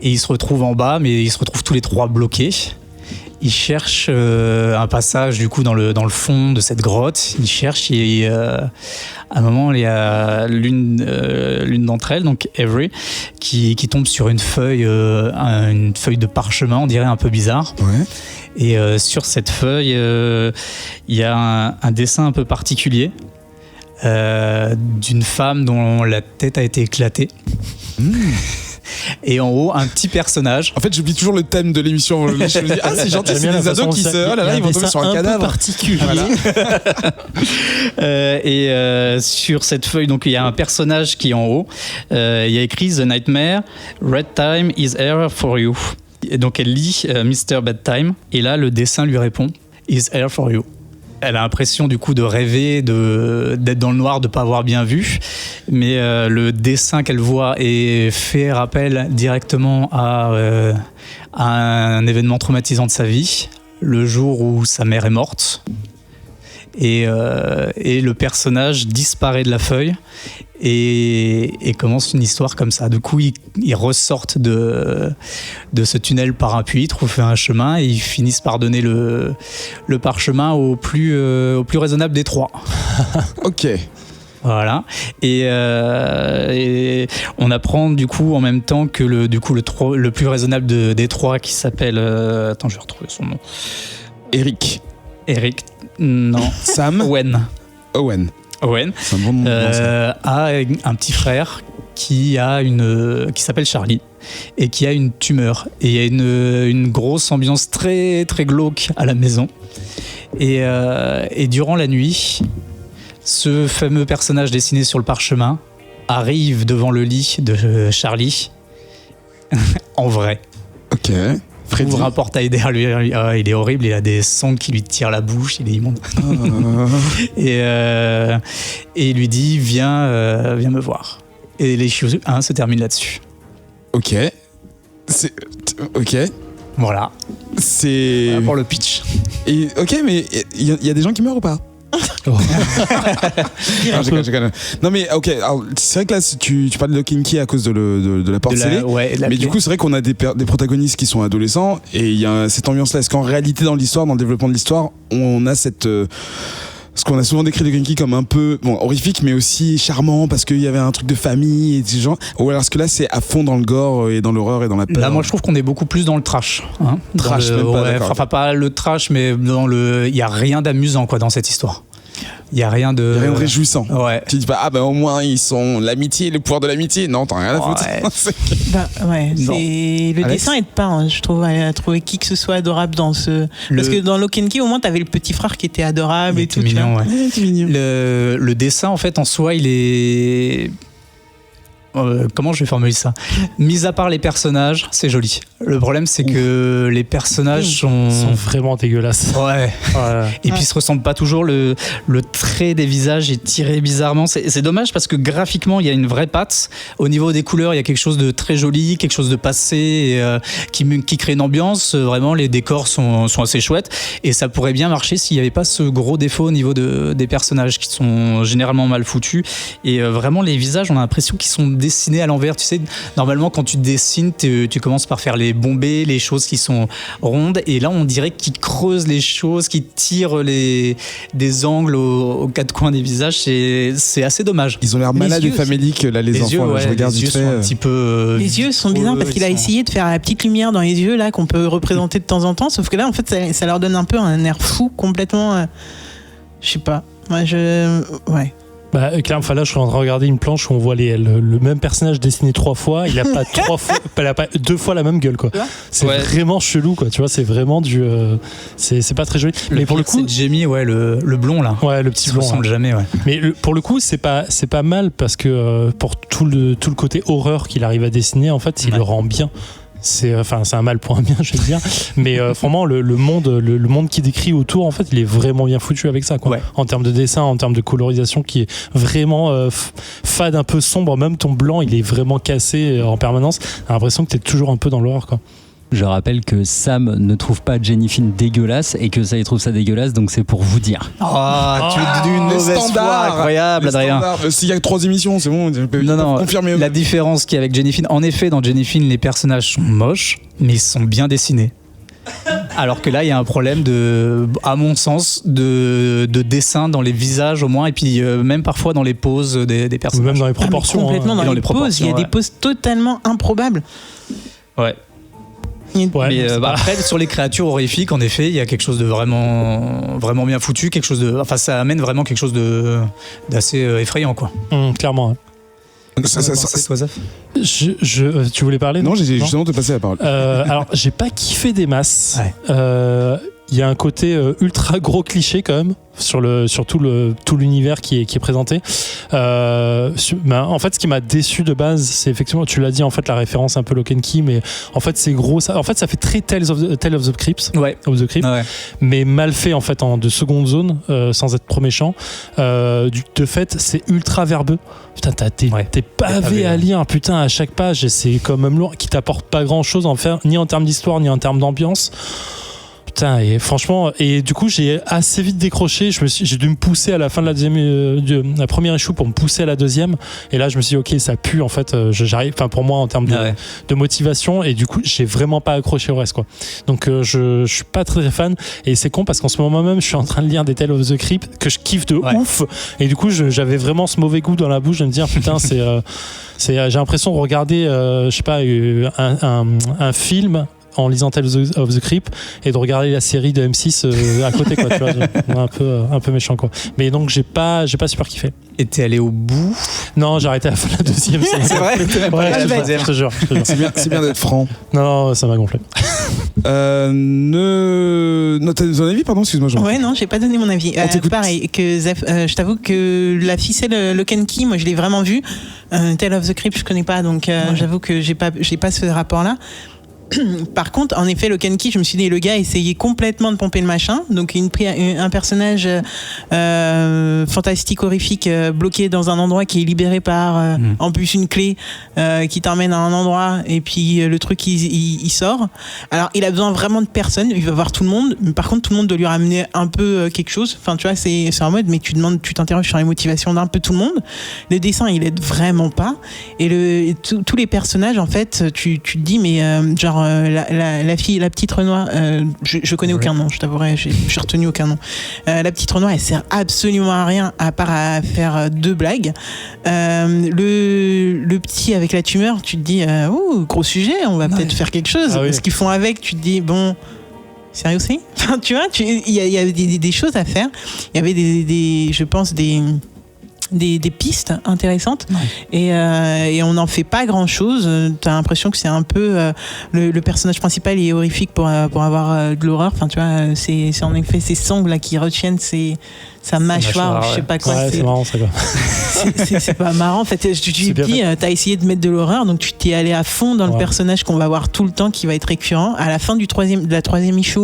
Et ils se retrouvent en bas, mais ils se retrouvent tous les 3 bloqués. Ils cherchent un passage du coup dans le fond de cette grotte. Ils cherchent et à un moment il y a l'une d'entre elles, donc Avery, qui tombe sur une feuille de parchemin, on dirait un peu bizarre. Ouais. Et sur cette feuille, il y a un dessin un peu particulier d'une femme dont la tête a été éclatée. Et en haut, un petit personnage. En fait, j'oublie toujours le thème de l'émission. Je me dis, ah, c'est gentil, c'est des ados qui se. Oh là là, ils vont tomber sur un cadavre. particulier. Voilà. Sur cette feuille, donc il y a un personnage qui est en haut. Il y a écrit The Nightmare, Red Time is here for you. Et donc elle lit Mr. Bedtime. Et là, le dessin lui répond Is here for you. Elle a l'impression du coup de rêver, d'être dans le noir, de ne pas avoir bien vu. Mais le dessin qu'elle voit fait rappel directement à un événement traumatisant de sa vie, le jour où sa mère est morte. Et le personnage disparaît de la feuille et commence une histoire comme ça. Du coup, ils ressortent de ce tunnel par un puits, trouvent un chemin et ils finissent par donner le parchemin au plus raisonnable des trois. Ok. Voilà. Et on apprend du coup en même temps que le plus raisonnable des trois qui s'appelle... attends, je vais retrouver son nom. Eric. Non. Sam. Owen. C'est un bon nom. A un petit frère qui s'appelle Charlie et qui a une tumeur. Et il y a une grosse ambiance très, très glauque à la maison. Et durant la nuit, ce fameux personnage dessiné sur le parchemin arrive devant le lit de Charlie en vrai. Ok. Freddy. Ouvre un portail derrière lui, il est horrible, il a des sangles qui lui tirent la bouche, il est immonde. Et il lui dit viens me voir. Et les choses 1 se termine là-dessus. Ok. Ok. Voilà. C'est. Voilà pour le pitch. Et, ok, mais il y a des gens qui meurent ou pas? Non, je déconne. Non mais ok, alors, c'est vrai que là tu parles de Lock and Key à cause de la porte scellée, mais du coup c'est vrai qu'on a des protagonistes qui sont adolescents et il y a cette ambiance là. Est-ce qu'en réalité dans l'histoire, dans le développement de l'histoire, on a cette ce qu'on a souvent décrit Lock and Key comme un peu horrifique mais aussi charmant parce qu'il y avait un truc de famille et des gens, ou alors est-ce que là c'est à fond dans le gore et dans l'horreur et dans la peur? Là moi je trouve qu'on est beaucoup plus dans le trash, hein. Trash, même pas, d'accord. Enfin pas le trash, mais il y a rien d'amusant quoi dans cette histoire. Il y a rien de réjouissant. Ouais. Tu dis pas au moins ils sont l'amitié, le pouvoir de l'amitié. Non, t'as rien à foutre. Le dessin aide pas, hein, je trouve, à trouver qui que ce soit adorable dans ce. Parce que dans Lock and Key au moins t'avais le petit frère qui était adorable et tout. Mignon, ouais. C'est mignon. Le dessin en fait en soi il est comment je vais formuler ça? Mis à part les personnages, c'est joli. Le problème, c'est que les personnages sont vraiment dégueulasses. Ouais. Et puis, ils se ressemblent pas toujours. Le trait des visages est tiré bizarrement. C'est dommage parce que graphiquement, il y a une vraie patte. Au niveau des couleurs, il y a quelque chose de très joli, quelque chose de passé qui crée une ambiance. Vraiment, les décors sont assez chouettes. Et ça pourrait bien marcher s'il n'y avait pas ce gros défaut au niveau des personnages qui sont généralement mal foutus. Et vraiment, les visages, on a l'impression qu'ils sont dessinés à l'envers. Tu sais, normalement, quand tu dessines, tu commences par faire les bombés, les choses qui sont rondes. Et là, on dirait qu'ils creusent les choses, qu'ils tirent des angles aux quatre coins des visages. C'est assez dommage. Ils ont l'air malades et faméliques, là, les enfants. Yeux, là, je regarde les yeux sont un petit peu. Les yeux sont bizarres parce qu'il a essayé de faire la petite lumière dans les yeux, là, qu'on peut représenter de temps en temps. Sauf que là, en fait, ça leur donne un peu un air fou, complètement. Je sais pas. Moi, ouais. Bah, clairement, enfin là, je suis en train de regarder une planche où on voit le même personnage dessiné 3 fois. Il a pas 2 fois la même gueule, quoi. C'est vraiment chelou, quoi. Tu vois, c'est vraiment c'est pas très joli. Mais pour le coup, c'est Jamie, le blond là. Ouais, le petit blond. Ressemble jamais, ouais. Mais pour le coup, c'est pas mal parce que pour tout le côté horreur qu'il arrive à dessiner, en fait, il le rend bien. C'est un mal pour un bien, je vais dire, mais vraiment le monde qui décrit autour, en fait, il est vraiment bien foutu avec ça, quoi. Ouais. En termes de dessin, en termes de colorisation, qui est vraiment fade, un peu sombre. Même ton blanc, il est vraiment cassé en permanence. T'as l'impression que t'es toujours un peu dans l'horreur, quoi. Je rappelle que Sam ne trouve pas Jenny Finn dégueulasse et que ça, il trouve ça dégueulasse, donc c'est pour vous dire. Tu es d'une mauvaise foi, incroyable, Adrien. S'il y a que 3 émissions, c'est bon. Non, confirmer. La différence qu'il y a avec Jenny Finn, en effet, dans Jenny Finn, les personnages sont moches, mais ils sont bien dessinés. Alors que là, il y a un problème à mon sens, de dessin dans les visages au moins, et puis même parfois dans les poses des personnages. Même dans les proportions. Complètement dans les poses. Il y a des poses totalement improbables. Ouais. Ouais, Mais c'est pas- après, sur les créatures horrifiques, en effet, il y a quelque chose de vraiment, vraiment bien foutu, quelque chose de, enfin, ça amène vraiment quelque chose d'assez effrayant, quoi. Clairement. Ça- Toi, Zaf Tu voulais parler? Non, j'ai justement te passer la parole. Alors, j'ai pas kiffé des masses. Ouais. Il y a un côté ultra gros cliché quand même sur tout l'univers qui est présenté. En fait, ce qui m'a déçu de base, c'est effectivement, tu l'as dit, en fait, la référence un peu Lock and Key, mais en fait, c'est gros. En fait, ça fait très Tale of the Crypt. Ouais. Of the Crypt, Ouais. mais mal fait en fait de seconde zone, sans être trop méchant. De fait, c'est ultra verbeux. Putain, t'as tes pavés pavés, à lire, putain, à chaque page, et c'est quand même lourd, qui t'apporte pas grand chose ni en termes d'histoire, ni en termes d'ambiance. Putain, et franchement, et du coup, j'ai assez vite décroché. J'ai dû me pousser à la fin de la première issue pour me pousser à la deuxième. Et là, je me suis dit, ok, ça pue, en fait, j'arrive, enfin, pour moi, en termes de motivation. Et du coup, j'ai vraiment pas accroché au reste, quoi. Donc, je suis pas très fan. Et c'est con parce qu'en ce moment même, je suis en train de lire des Tales of the Crypt que je kiffe de ouf. Et du coup, j'avais vraiment ce mauvais goût dans la bouche de me dire, putain, j'ai l'impression de regarder, je sais pas, un film en lisant Tales of the Crypt et de regarder la série de M6 à côté, quoi, tu vois, un peu méchant, quoi. Mais donc j'ai pas super kiffé. Et t'es allé au bout? Non, j'ai arrêté à la fin de la deuxième. C'est vrai? T'es même pas Ouais, allé à la je troisième. te jure. C'est bien d'être franc. Non, ça m'a gonflé. Non, t'as ton avis, pardon, excuse-moi, Jean. Ouais, non, j'ai pas donné mon avis. On t'écoute. Pareil, que Zef, je t'avoue que la ficelle Lock and Key, moi je l'ai vraiment vue. Tale of the Crypt, je connais pas, donc j'avoue que j'ai pas ce rapport-là. Par contre, en effet, Lock and Key, je me suis dit, le gars a essayé complètement de pomper le machin. Donc, un personnage fantastique, horrifique, bloqué dans un endroit qui est libéré par, en plus, une clé qui t'emmène à un endroit et puis le truc, il sort. Alors, il a besoin vraiment de personne. Il va voir tout le monde. Mais par contre, tout le monde doit lui ramener un peu quelque chose. Enfin, tu vois, c'est en mode, mais tu t'interroges sur les motivations d'un peu tout le monde. Le dessin, il aide vraiment pas. Et tous les personnages, en fait, tu te dis, mais genre, la fille, la petite Renoir, je connais aucun nom, je t'avouerai, j'ai retenu aucun nom. La petite Renoir, elle sert absolument à rien à part à faire 2 blagues. Le petit avec la tumeur, tu te dis, gros sujet, on va peut-être faire quelque chose. Ah oui. Ce qu'ils font avec, tu te dis, bon. Sérieux aussi? Enfin, tu vois, il y avait des choses à faire. Il y avait je pense, des pistes intéressantes et on n'en fait pas grand chose. T'as l'impression que c'est un peu le personnage principal est horrifique pour avoir de l'horreur. Enfin, tu vois, c'est en effet ces sangles là qui retiennent sa mâchoire, je sais pas quoi. Ouais, c'est marrant, ça, quoi. C'est pas marrant en fait. Tu te dis, t'as essayé de mettre de l'horreur, donc tu t'es allé à fond dans le personnage qu'on va voir tout le temps, qui va être récurrent. À la fin de la troisième issue,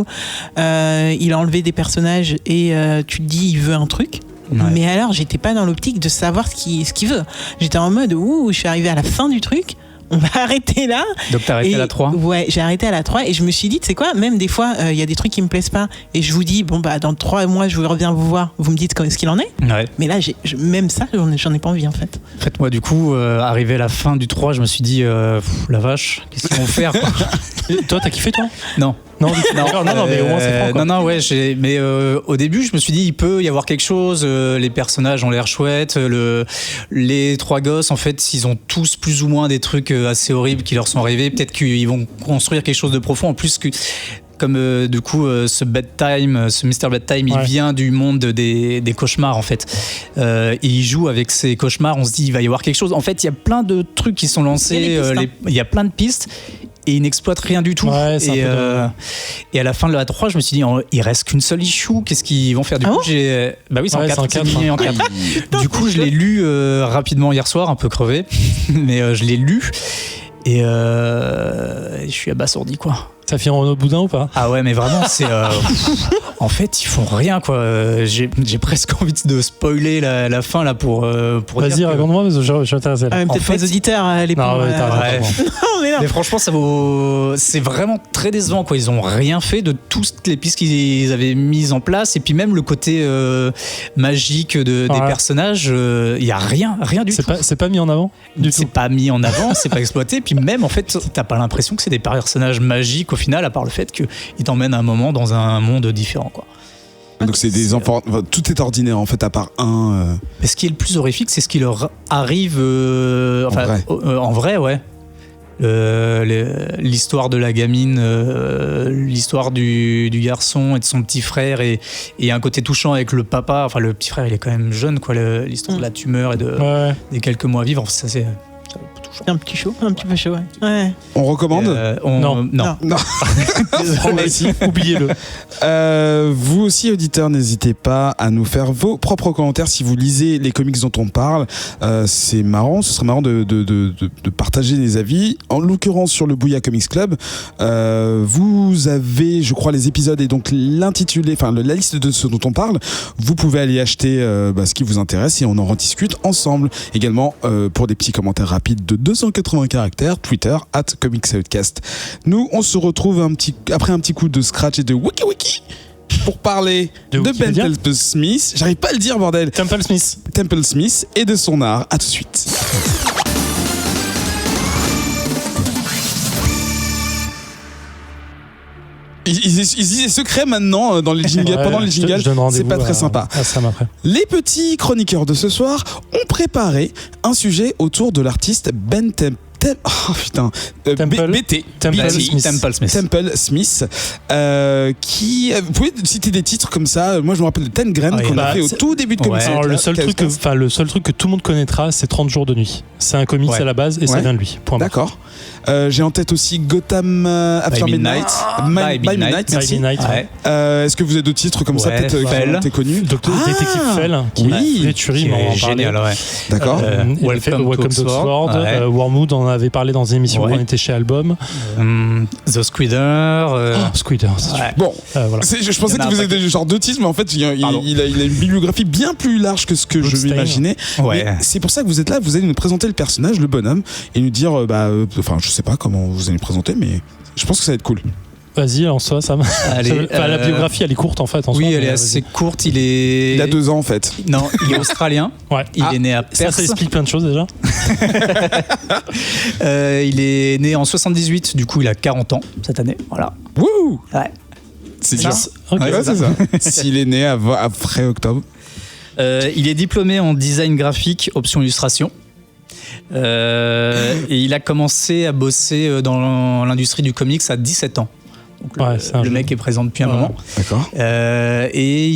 il a enlevé des personnages et tu te dis, il veut un truc. Ouais. Mais alors, j'étais pas dans l'optique de savoir ce qu'il veut. J'étais en mode, je suis arrivé à la fin du truc, on va arrêter là. Donc t'as arrêté à la 3? Ouais, j'ai arrêté à la 3 et je me suis dit, tu sais quoi, même des fois, il y a des trucs qui me plaisent pas et je vous dis, bon, bah, dans 3 mois, je reviens vous voir, vous me dites ce qu'il en est. Ouais. Mais là, même ça, j'en ai pas envie en fait. En fait, moi, du coup, arrivé à la fin du 3, je me suis dit, la vache, qu'est-ce qu'ils vont faire, quoi? Toi, t'as kiffé, toi? Non. Non, mais au moins c'est franc, quoi. Non, ouais, mais au début, je me suis dit, il peut y avoir quelque chose. Les personnages ont l'air chouettes. Les 3 gosses, en fait, ils ont tous plus ou moins des trucs assez horribles qui leur sont arrivés. Peut-être qu'ils vont construire quelque chose de profond. En plus, comme du coup, ce Mr. Bedtime, il vient du monde des cauchemars, en fait. Et il joue avec ces cauchemars. On se dit, il va y avoir quelque chose. En fait, il y a plein de trucs qui sont lancés. Il y a plein de pistes. Et ils n'exploitent rien du tout. Ouais, et à la fin de la 3, je me suis dit, il reste qu'une seule issue. Qu'est-ce qu'ils vont faire? Du coup, bah oui, c'est en 4. Du coup, je l'ai lu rapidement hier soir, un peu crevé. Mais je l'ai lu. Et je suis abasourdi, quoi. Ça finit en Renaud Boudin ou pas? Ah ouais, mais vraiment, c'est. En fait, ils font rien, quoi. J'ai presque envie de spoiler la fin là pour. Vas-y, raconte-moi, parce que je suis intéressé. Peut-être en fait, les auditeurs, les non, mais franchement, c'est vraiment très décevant, quoi. Ils ont rien fait de toutes les pistes qu'ils avaient mises en place, et puis même le côté magique des personnages, il y a rien du tout. C'est pas mis en avant du tout. C'est pas mis en avant, c'est pas exploité. Puis même, en fait, t'as pas l'impression que c'est des personnages magiques au final, à part le fait qu'ils t'emmènent à un moment dans un monde différent, quoi. Donc c'est des enfants, tout est ordinaire en fait à part un. Mais ce qui est le plus horrifique, c'est ce qui leur arrive en vrai. En vrai, ouais. l'histoire de la gamine, l'histoire du garçon et de son petit frère, et un côté touchant avec le papa. Enfin, le petit frère, il est quand même jeune, quoi. L'histoire de la tumeur et des quelques mois à vivre, ça c'est un petit peu chaud, ouais. On recommande Non. Oubliez-le. Vous aussi, auditeurs, n'hésitez pas à nous faire vos propres commentaires si vous lisez les comics dont on parle. C'est marrant, ce serait marrant de partager des avis. En l'occurrence, sur le Bouya Comics Club, vous avez, je crois, les épisodes et donc l'intitulé, enfin la liste de ce dont on parle. Vous pouvez aller acheter ce qui vous intéresse et on en rediscute ensemble. Également, pour des petits commentaires rapides de 280 caractères, Twitter @ComicsOutcast. Nous, on se retrouve après un petit coup de scratch et de wiki pour parler de Ben Temple Smith. J'arrive pas à le dire, bordel. Temple Smith et de son art. À tout de suite. Ils disent des secrets maintenant dans les jingles, pendant les jingles, c'est pas très sympa. Les petits chroniqueurs de ce soir ont préparé un sujet autour de l'artiste Ben Temple. Temple Smith. Qui, vous pouvez citer des titres comme ça. Moi, je me rappelle de Ten Grain qu'on a fait au tout début de Comics. Alors, le seul truc que tout le monde connaîtra, c'est 30 jours de nuit. C'est un comics à la base et ça vient de lui. D'accord. J'ai en tête aussi Gotham After Midnight. By Midnight. Est-ce que vous avez d'autres titres comme ça, peut-être qui ont été connus? Détective Fell, qui est tuerie, mais on en génial, ouais. D'accord. Welcome to Oxford. Wormwood, on en avait parlé dans une émission où on était chez Album. The Squidder. Squidder, c'est sûr. Bon, voilà. Je pensais que vous aviez des genres de titres, mais en fait, il a une bibliographie bien plus large que ce que je m'imaginais. C'est pour ça que vous êtes là, vous allez nous présenter le personnage, le bonhomme, et nous dire, je sais pas comment vous allez le présenter, mais je pense que ça va être cool. Vas-y, en soi, ça la biographie, elle est courte en fait. Oui, elle est assez courte. Il a 2 ans en fait. Non, il est australien. Il est né à Perth. Ça explique plein de choses déjà. Il est né en 78, du coup il a 40 ans cette année. Voilà. Wouh. Ouais. C'est dur. C'est ça. S'il est né après octobre. Il est diplômé en design graphique, option illustration. Et il a commencé à bosser dans l'industrie du comics à 17 ans. Donc le mec est présent depuis un moment. D'accord. Et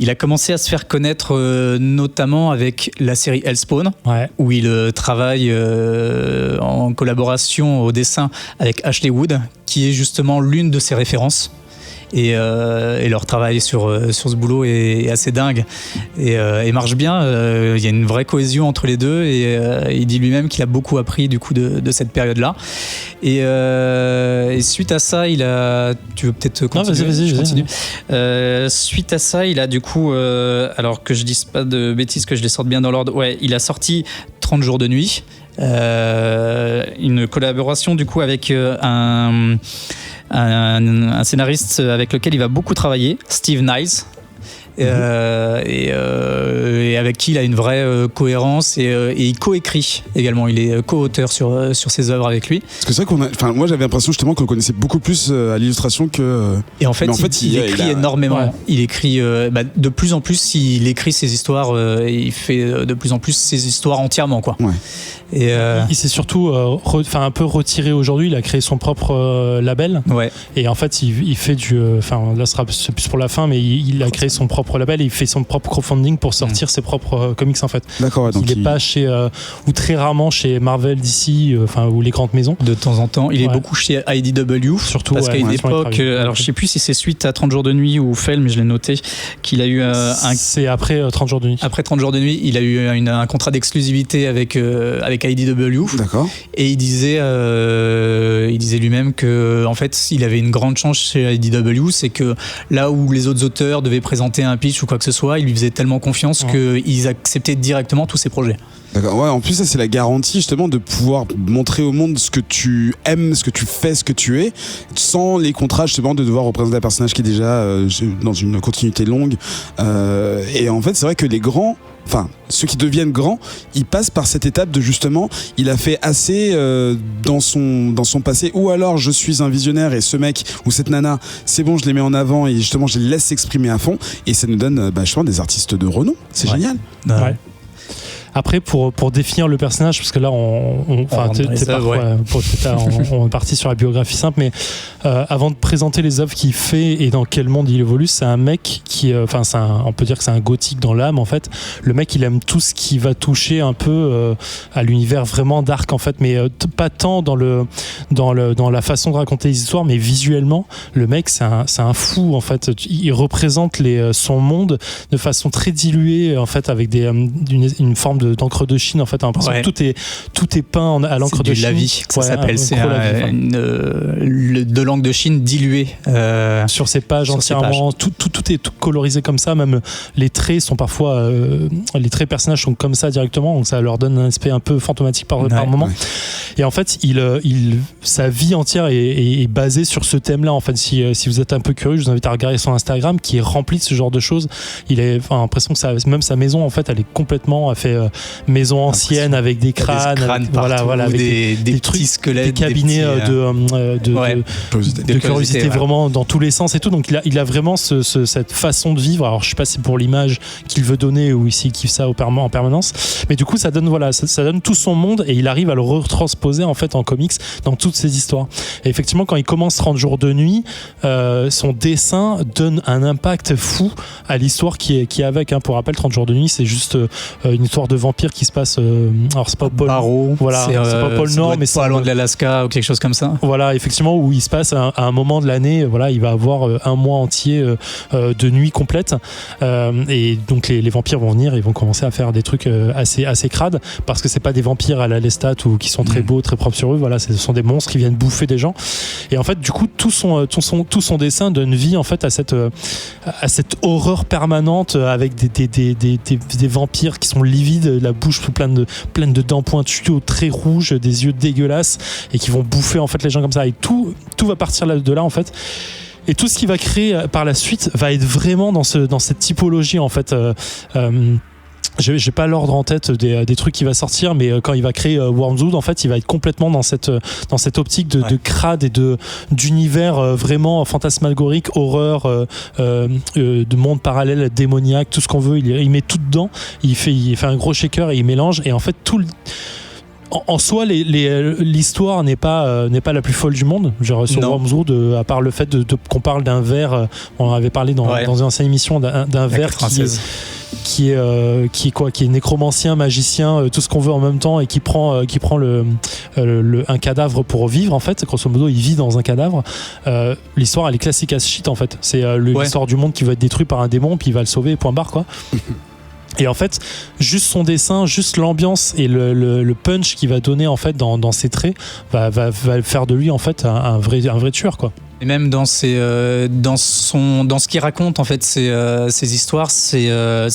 il a commencé à se faire connaître notamment avec la série Hellspawn, où il travaille en collaboration au dessin avec Ashley Wood, qui est justement l'une de ses références. Et leur travail sur ce boulot est assez dingue et marche bien. Il y a une vraie cohésion entre les deux et il dit lui-même qu'il a beaucoup appris du coup de cette période-là. Et suite à ça, il a... Tu veux peut-être continuer? Non, vas-y, je continue. Suite à ça, il a du coup, alors que je dise pas de bêtises, que je les sorte bien dans l'ordre, il a sorti 30 jours de nuit, une collaboration du coup avec un scénariste avec lequel il va beaucoup travailler, Steve Niles, et avec qui il a une vraie cohérence et il coécrit également. Il est co-auteur sur ses œuvres avec lui. Parce que c'est vrai moi j'avais l'impression justement qu'on le connaissait beaucoup plus à l'illustration que. Et en fait, il écrit énormément. Ouais. Il écrit de plus en plus. Il écrit ses histoires. Il fait de plus en plus ses histoires entièrement, quoi. Ouais. Et il s'est surtout un peu retiré aujourd'hui. Il a créé son propre label. Ouais. Et en fait, il fait là, c'est plus pour la fin, mais il a créé son propre label et il fait son propre crowdfunding pour sortir ses propres comics en fait. D'accord. Ouais, donc il n'est pas chez ou très rarement chez Marvel, DC, ou les grandes maisons. De temps en temps, il est beaucoup chez IDW, surtout parce qu'à une époque, alors je sais plus si c'est suite à 30 jours de nuit ou Fell, mais je l'ai noté qu'il a eu c'est après 30 jours de nuit. Après 30 jours de nuit, il a eu un contrat d'exclusivité avec IDW. D'accord. Et il disait lui-même que en fait, il avait une grande chance chez IDW, c'est que là où les autres auteurs devaient présenter un pitch ou quoi que ce soit, il lui faisait tellement confiance qu'ils acceptaient directement tous ses projets. D'accord. Ouais, en plus ça c'est la garantie justement de pouvoir montrer au monde ce que tu aimes, ce que tu fais, ce que tu es, sans les contrats justement de devoir représenter un personnage qui est déjà dans une continuité longue. Et en fait c'est vrai que les grands, ceux qui deviennent grands, ils passent par cette étape de justement, il a fait assez dans son passé, ou alors je suis un visionnaire et ce mec ou cette nana, c'est bon, je les mets en avant et justement je les laisse s'exprimer à fond et ça nous donne justement des artistes de renom. C'est génial. Ouais. Après, pour définir le personnage, parce que là, on est parti sur la biographie simple, mais avant de présenter les œuvres qu'il fait et dans quel monde il évolue, c'est un mec qui, on peut dire que c'est un gothique dans l'âme en fait. Le mec, il aime tout ce qui va toucher un peu à l'univers vraiment dark en fait, mais pas tant dans la façon de raconter les histoires, mais visuellement, le mec, c'est un fou en fait. Il représente son monde de façon très diluée en fait, avec une forme d'encre de Chine en fait. L'impression que tout est peint à l'encre de Chine. C'est du lavis, ça s'appelle. C'est de l'encre de Chine diluée sur ces pages entièrement. Tout est tout colorisé comme ça. Même les traits sont parfois les traits personnages sont comme ça directement, donc ça leur donne un aspect un peu fantomatique par moment. Ouais. Et en fait, sa vie entière est basée sur ce thème-là. En fait, si vous êtes un peu curieux, je vous invite à regarder son Instagram qui est rempli de ce genre de choses. Il a l'impression que même sa maison, en fait, elle est complètement fait maison ancienne avec des crânes, avec des trucs, petits squelettes, des cabinets de curiosité vraiment dans tous les sens et tout. Donc il a vraiment cette façon de vivre. Alors je sais pas si c'est pour l'image qu'il veut donner ou s'il kiffe ça en permanence, mais du coup ça donne tout son monde et il arrive à le retransposer en fait en comics dans toutes ces histoires. Et effectivement, quand il commence 30 jours de nuit, son dessin donne un impact fou à l'histoire qui est avec. Pour rappel, 30 jours de nuit, c'est juste une histoire de vampire qui se passe. Alors c'est pas pôle. Voilà, c'est pas pôle Nord, mais c'est pas loin de l'Alaska ou quelque chose comme ça. Voilà, effectivement, où il se passe à un moment de l'année. Voilà, il va avoir un mois entier de nuit complète, et donc les vampires vont venir et vont commencer à faire des trucs assez crades, parce que c'est pas des vampires à la Lestat ou qui sont très beaux, très propres sur eux. Voilà, ce sont des monstres qui viennent bouffer des gens. Et en fait, du coup, tout son dessin donne vie en fait à cette horreur permanente avec des vampires qui sont livides, la bouche pleine de dents pointues, aux traits rouges, des yeux dégueulasses et qui vont bouffer en fait les gens comme ça. Et tout va partir de là en fait. Et tout ce qu'il va créer par la suite va être vraiment dans cette typologie en fait. J'ai pas l'ordre en tête des trucs qui va sortir, mais quand il va créer Wormswood, en fait, il va être complètement dans cette optique de crade et d'univers vraiment fantasmagorique, horreur, de monde parallèle, démoniaque, tout ce qu'on veut. Il met tout dedans. Il fait un gros shaker et il mélange. Et en fait, en soi, l'histoire n'est pas la plus folle du monde. Genre sur Wormswood, à part le fait qu'on parle d'un ver, on en avait parlé dans une ancienne émission, d'un ver qui est nécromancien, magicien, tout ce qu'on veut en même temps, et qui prend un cadavre pour vivre en fait. Grosso modo, il vit dans un cadavre. L'histoire, elle est classique as shit en fait. C'est l'histoire du monde qui va être détruit par un démon, puis il va le sauver, point barre quoi. Et en fait, juste son dessin, juste l'ambiance et le punch qu'il va donner en fait dans ses traits va faire de lui en fait un vrai tueur quoi. Et même dans ce qu'il raconte en fait ces histoires, ça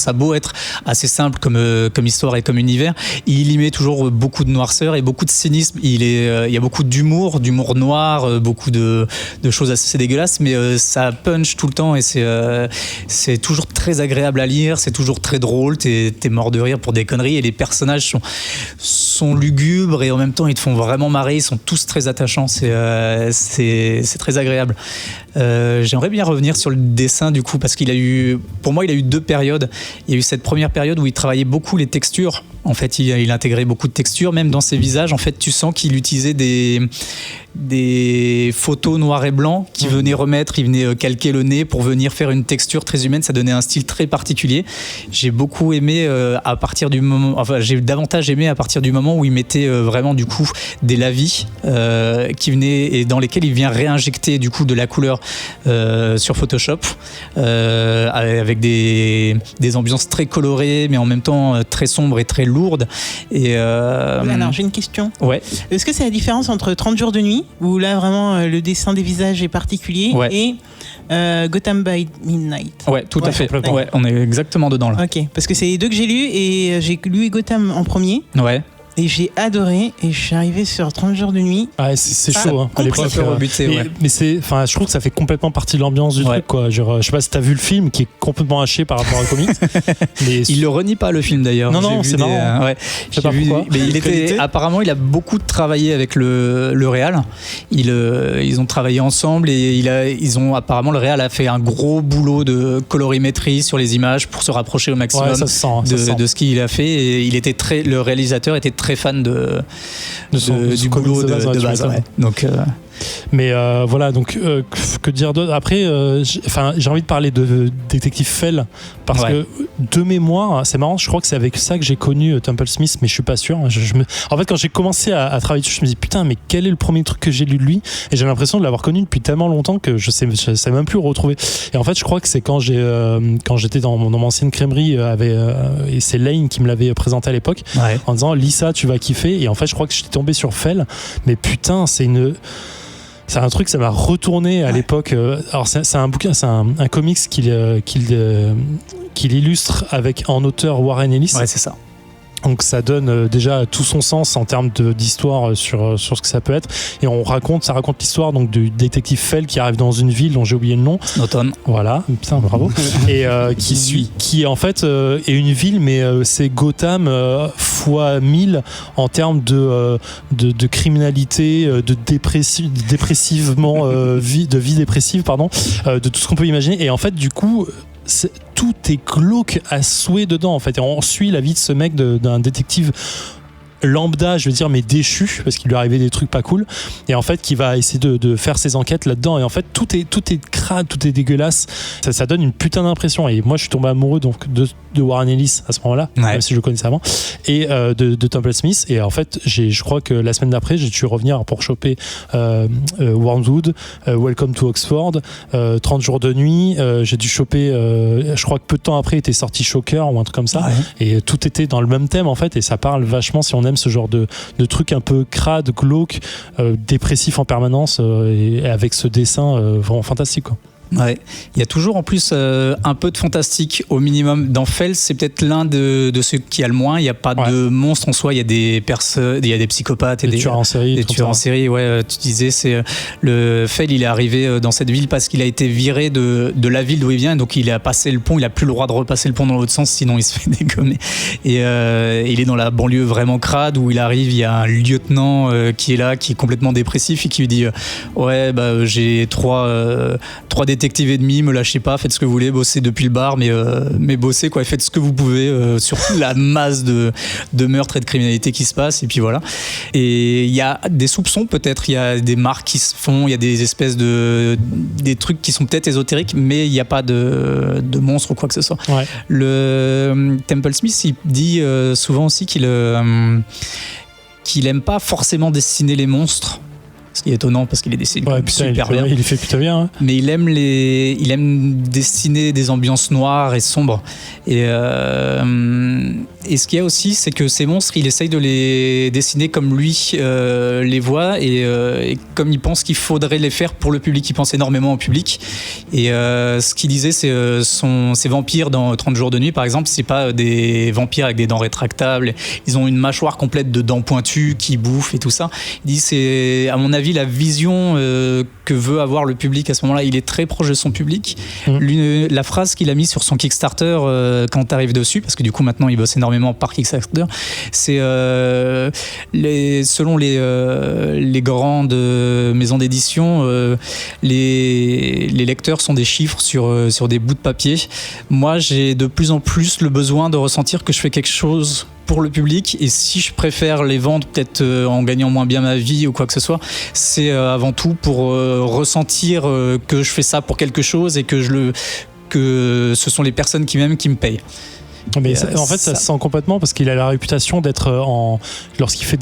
a beau être assez simple comme histoire et comme univers, il y met toujours beaucoup de noirceur et beaucoup de cynisme. Il y a beaucoup d'humour noir, beaucoup de choses assez dégueulasses, mais ça punch tout le temps et c'est toujours très agréable à lire, c'est toujours très drôle, t'es mort de rire pour des conneries et les personnages sont lugubres et en même temps ils te font vraiment marrer, ils sont tous très attachants, c'est très agréable. J'aimerais bien revenir sur le dessin du coup, parce pour moi il a eu deux périodes. Il y a eu cette première période où il travaillait beaucoup les textures. En fait, il intégrait beaucoup de textures, même dans ses visages. En fait, tu sens qu'il utilisait des photos noir et blanc qu'il venait remettre, il venait calquer le nez pour venir faire une texture très humaine. Ça donnait un style très particulier. J'ai beaucoup aimé j'ai davantage aimé à partir du moment où il mettait vraiment du coup des lavis qui venaient et dans lesquels il vient réinjecter du coup de la couleur sur Photoshop avec des ambiances très colorées, mais en même temps très sombres et très lourdes. Et alors j'ai une question. Ouais. Est-ce que c'est la différence entre 30 jours de nuit, où là vraiment le dessin des visages est particulier, et Gotham by Midnight? Ouais, tout à fait. Ouais, on est exactement dedans là. Ok, parce que c'est les deux que j'ai lus, et j'ai lu Gotham en premier. Ouais. Et j'ai adoré, et je suis arrivée sur 30 jours de nuit. Ah, c'est chaud, hein, à l'époque. Mais je trouve que ça fait complètement partie de l'ambiance du truc, quoi. Genre, je sais pas si t'as vu le film, qui est complètement haché par rapport au comics. Mais il le renie pas, le film, d'ailleurs. Non, c'est marrant. Ouais. Je sais pas pourquoi. Mais apparemment, il a beaucoup travaillé avec le réal. Ils ont travaillé ensemble, et apparemment, le réal a fait un gros boulot de colorimétrie sur les images pour se rapprocher au maximum de ce qu'il a fait. Et le réalisateur était très fan du boulot de base. Ouais. Donc, mais voilà, donc que dire d'autre. Après, j'ai envie de parler de Détective Fell parce que de mémoire, c'est marrant. Je crois que c'est avec ça que j'ai connu Temple Smith, mais je suis pas sûr. En fait, quand j'ai commencé à travailler dessus, je me dis putain, mais quel est le premier truc que j'ai lu de lui? Et j'ai l'impression de l'avoir connu depuis tellement longtemps que je sais même plus le retrouver. Et en fait, je crois que c'est quand j'étais dans mon ancienne crèmerie et c'est Lane qui me l'avait présenté à l'époque en disant lis ça, tu vas kiffer. Et en fait, je crois que j'étais tombé sur Fell, mais putain, c'est un truc, ça m'a retourné à l'époque. Alors c'est un bouquin, c'est un comics qu'il illustre avec en auteur Warren Ellis. Ouais, c'est ça. Donc ça donne déjà tout son sens en termes d'histoire sur ce que ça peut être. Et ça raconte l'histoire donc du détective Fell qui arrive dans une ville dont j'ai oublié le nom. Snowton. Voilà, putain, bravo. Et qui en fait est une ville, mais c'est Gotham fois 1000 en termes de criminalité, de dépressivement, vie dépressive, pardon, de tout ce qu'on peut imaginer. Et en fait, du coup, tout est glauque à souhait dedans en fait, et on suit la vie de ce mec d'un détective lambda, je veux dire, mais déchu parce qu'il lui arrivait des trucs pas cool, et en fait qui va essayer de faire ses enquêtes là-dedans, et en fait tout est crade, tout est dégueulasse, ça donne une putain d'impression. Et moi je suis tombé amoureux donc de Warren Ellis à ce moment-là, même si je le connaissais avant, et de Temple Smith. Et en fait je crois que la semaine d'après j'ai dû revenir pour choper Wormwood, Welcome to Oxford, 30 jours de nuit, j'ai dû choper je crois que peu de temps après était sorti Shocker ou un truc comme ça, et tout était dans le même thème en fait, et ça parle vachement, si on aime ce genre de truc un peu crade, glauque, dépressif en permanence, et avec ce dessin vraiment fantastique, quoi. Ouais, il y a toujours en plus un peu de fantastique au minimum. Dans Fell, c'est peut-être l'un de ceux qui a le moins. Il n'y a pas de monstres en soi, il y a des psychopathes et des tueurs en série. Des tueurs en série, tu disais, c'est le Fell, il est arrivé dans cette ville parce qu'il a été viré de la ville d'où il vient, donc il a passé le pont, il a plus le droit de repasser le pont dans l'autre sens, sinon il se fait dégommer. Et il est dans la banlieue vraiment crade où il arrive, il y a un lieutenant qui est là, qui est complètement dépressif et qui lui dit j'ai trois détectives et demi, me lâchez pas, faites ce que vous voulez, bossez depuis le bar, mais bossez quoi, faites ce que vous pouvez sur la masse de meurtres et de criminalité qui se passe, et puis voilà. Et il y a des soupçons peut-être, il y a des marques qui se font, il y a des espèces des trucs qui sont peut-être ésotériques, mais il n'y a pas de monstres ou quoi que ce soit. Le Temple Smith, il dit souvent aussi qu'il aime pas forcément dessiner les monstres. Ce qui est étonnant parce qu'il est dessiné super bien. Il fait plutôt bien. Hein. Mais il aime dessiner des ambiances noires et sombres. Et ce qu'il y a aussi, c'est que ces monstres, il essaye de les dessiner comme lui les voit, et comme il pense qu'il faudrait les faire pour le public. Il pense énormément au public. Et ce qu'il disait, c'est ces vampires dans 30 jours de nuit, par exemple, c'est pas des vampires avec des dents rétractables. Ils ont une mâchoire complète de dents pointues qui bouffent et tout ça. Il dit, c'est, à mon avis, la vision que veut avoir le public à ce moment-là. Il est très proche de son public. La phrase qu'il a mise sur son Kickstarter quand tu arrives dessus, parce que du coup maintenant il bosse énormément par Kickstarter, c'est selon les grandes maisons d'édition, les lecteurs sont des chiffres sur des bouts de papier. Moi j'ai de plus en plus le besoin de ressentir que je fais quelque chose pour le public, et si je préfère les vendre peut-être en gagnant moins bien ma vie ou quoi que ce soit, c'est avant tout pour ressentir que je fais ça pour quelque chose, et que ce sont les personnes qui m'aiment qui me payent. Mais en fait, ça se sent complètement, parce qu'il a la réputation d'être lorsqu'il fait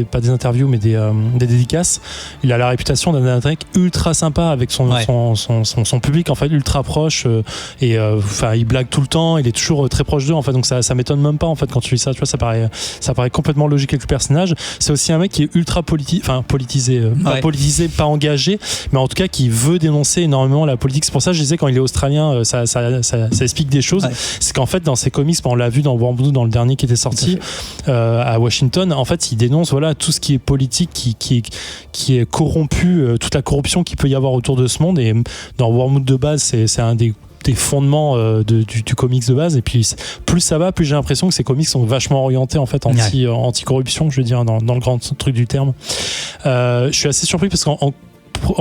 pas des interviews, mais des dédicaces, il a la réputation d'un mec ultra sympa avec son public, en fait, ultra proche, et il blague tout le temps, il est toujours très proche d'eux, en fait, donc ça m'étonne même pas, en fait, quand tu lis ça, tu vois, ça paraît complètement logique avec le personnage. C'est aussi un mec qui est ultra politisé, pas politisé, pas engagé, mais en tout cas qui veut dénoncer énormément la politique. C'est pour ça que je disais, quand il est australien, ça explique des choses. C'est qu'en fait, dans ces ces comics, on l'a vu dans Wormwood, dans le dernier qui était sorti à Washington. En fait, il dénonce tout ce qui est politique, qui est corrompu, toute la corruption qu'il peut y avoir autour de ce monde. Et dans Wormwood de base, c'est un des fondements du comics de base. Et puis plus ça va, plus j'ai l'impression que ces comics sont vachement orientés en fait anti-corruption, je veux dire, dans le grand truc du terme. Je suis assez surpris parce qu'en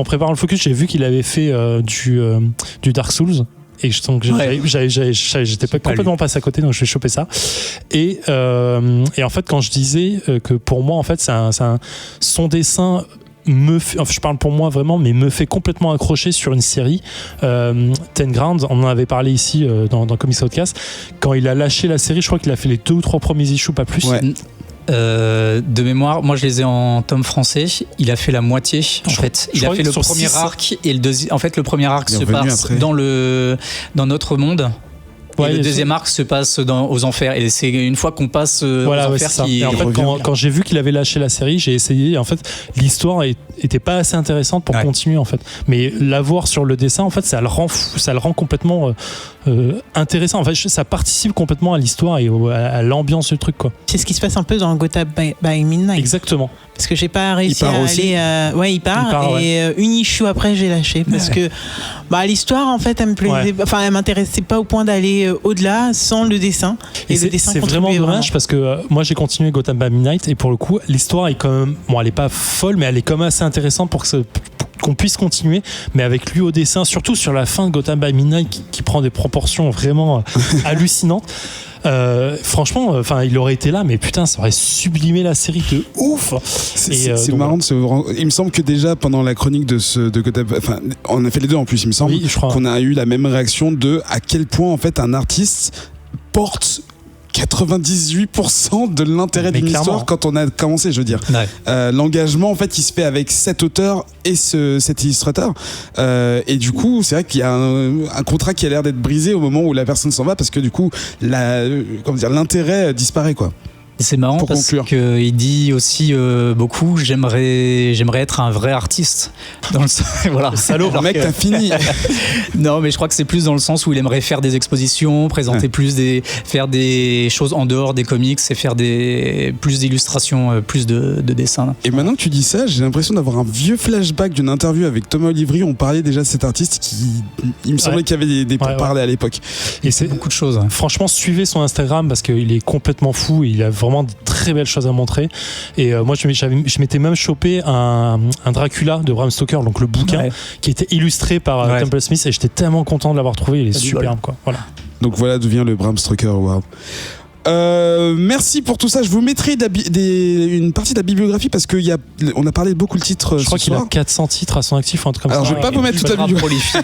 préparant le focus, j'ai vu qu'il avait fait du Dark Souls. Et donc j'étais pas complètement passé à côté, donc je vais choper ça. Et en fait, quand je disais que pour moi, en fait, son dessin je parle pour moi vraiment, mais me fait complètement accrocher sur une série. Ten Ground, on en avait parlé ici dans Comics Outcast. Quand il a lâché la série, je crois qu'il a fait les 2 ou 3 premiers issues, pas plus. Ouais. De mémoire, moi je les ai en tome français. Il a fait la moitié en fait. Il a fait le premier arc et le deuxième. En fait, le premier arc se passe dans notre monde. Et le deuxième arc se passe aux enfers. Et c'est une fois qu'on passe aux enfers qui. Et en fait, quand j'ai vu qu'il avait lâché la série, j'ai essayé. Et en fait, l'histoire était pas assez intéressante pour continuer en fait. Mais l'avoir sur le dessin, en fait, ça le rend complètement intéressant. En fait, ça participe complètement à l'histoire et à l'ambiance du truc, quoi. C'est ce qui se passe un peu dans Gotham by Midnight. Exactement. Parce que j'ai pas réussi à aller. Il part. Et une issue après, j'ai lâché. Parce que l'histoire, en fait, elle me plaisait. Enfin, elle m'intéressait pas au point d'aller au-delà sans le dessin. Et le dessin, c'est vraiment dommage parce que moi, j'ai continué Gotham by Midnight et pour le coup, l'histoire est quand même. Bon, elle est pas folle, mais elle est quand même assez intéressante pour qu'on puisse continuer, mais avec lui au dessin, surtout sur la fin de Gotham by Midnight qui prend des proportions vraiment hallucinantes. Franchement, il aurait été là, mais putain, ça aurait sublimé la série de ouf. C'est marrant de se rendre. Il me semble que déjà pendant la chronique de Gotham, on a fait les deux en plus, il me semble, qu'on a eu la même réaction de à quel point en fait un artiste porte 98% de l'intérêt d'une histoire quand on a commencé, je veux dire. L'engagement, en fait, il se fait avec cet auteur et cet illustrateur. Et du coup, c'est vrai qu'il y a un contrat qui a l'air d'être brisé au moment où la personne s'en va parce que du coup, l'intérêt disparaît, quoi. C'est marrant parce qu'il dit aussi beaucoup j'aimerais être un vrai artiste dans le voilà. Salaud, le mec t'as fini. Non, mais je crois que c'est plus dans le sens où il aimerait faire des expositions, présenter faire des choses en dehors des comics et faire plus d'illustrations, plus de dessins. Et maintenant que tu dis ça, j'ai l'impression d'avoir un vieux flashback d'une interview avec Thomas Olivry. On parlait déjà de cet artiste il me semblait qu'il y avait des pourparlers à l'époque. Et c'est beaucoup de choses. Franchement, suivez son Instagram parce qu'il est complètement fou et il a vraiment de très belles choses à montrer. Et moi je m'étais même chopé un Dracula de Bram Stoker, donc le bouquin qui était illustré par Temple Smith, et j'étais tellement content de l'avoir trouvé. Il est superbe, quoi. Voilà. Donc voilà d'où vient le Bram Stoker Award. Merci pour tout ça. Je vous mettrai une partie de la bibliographie parce qu'on a parlé de beaucoup de titres. Je crois qu'il a 400 titres à son actif, un truc comme ça. Alors je vais pas vous mettre toute la bibliographie.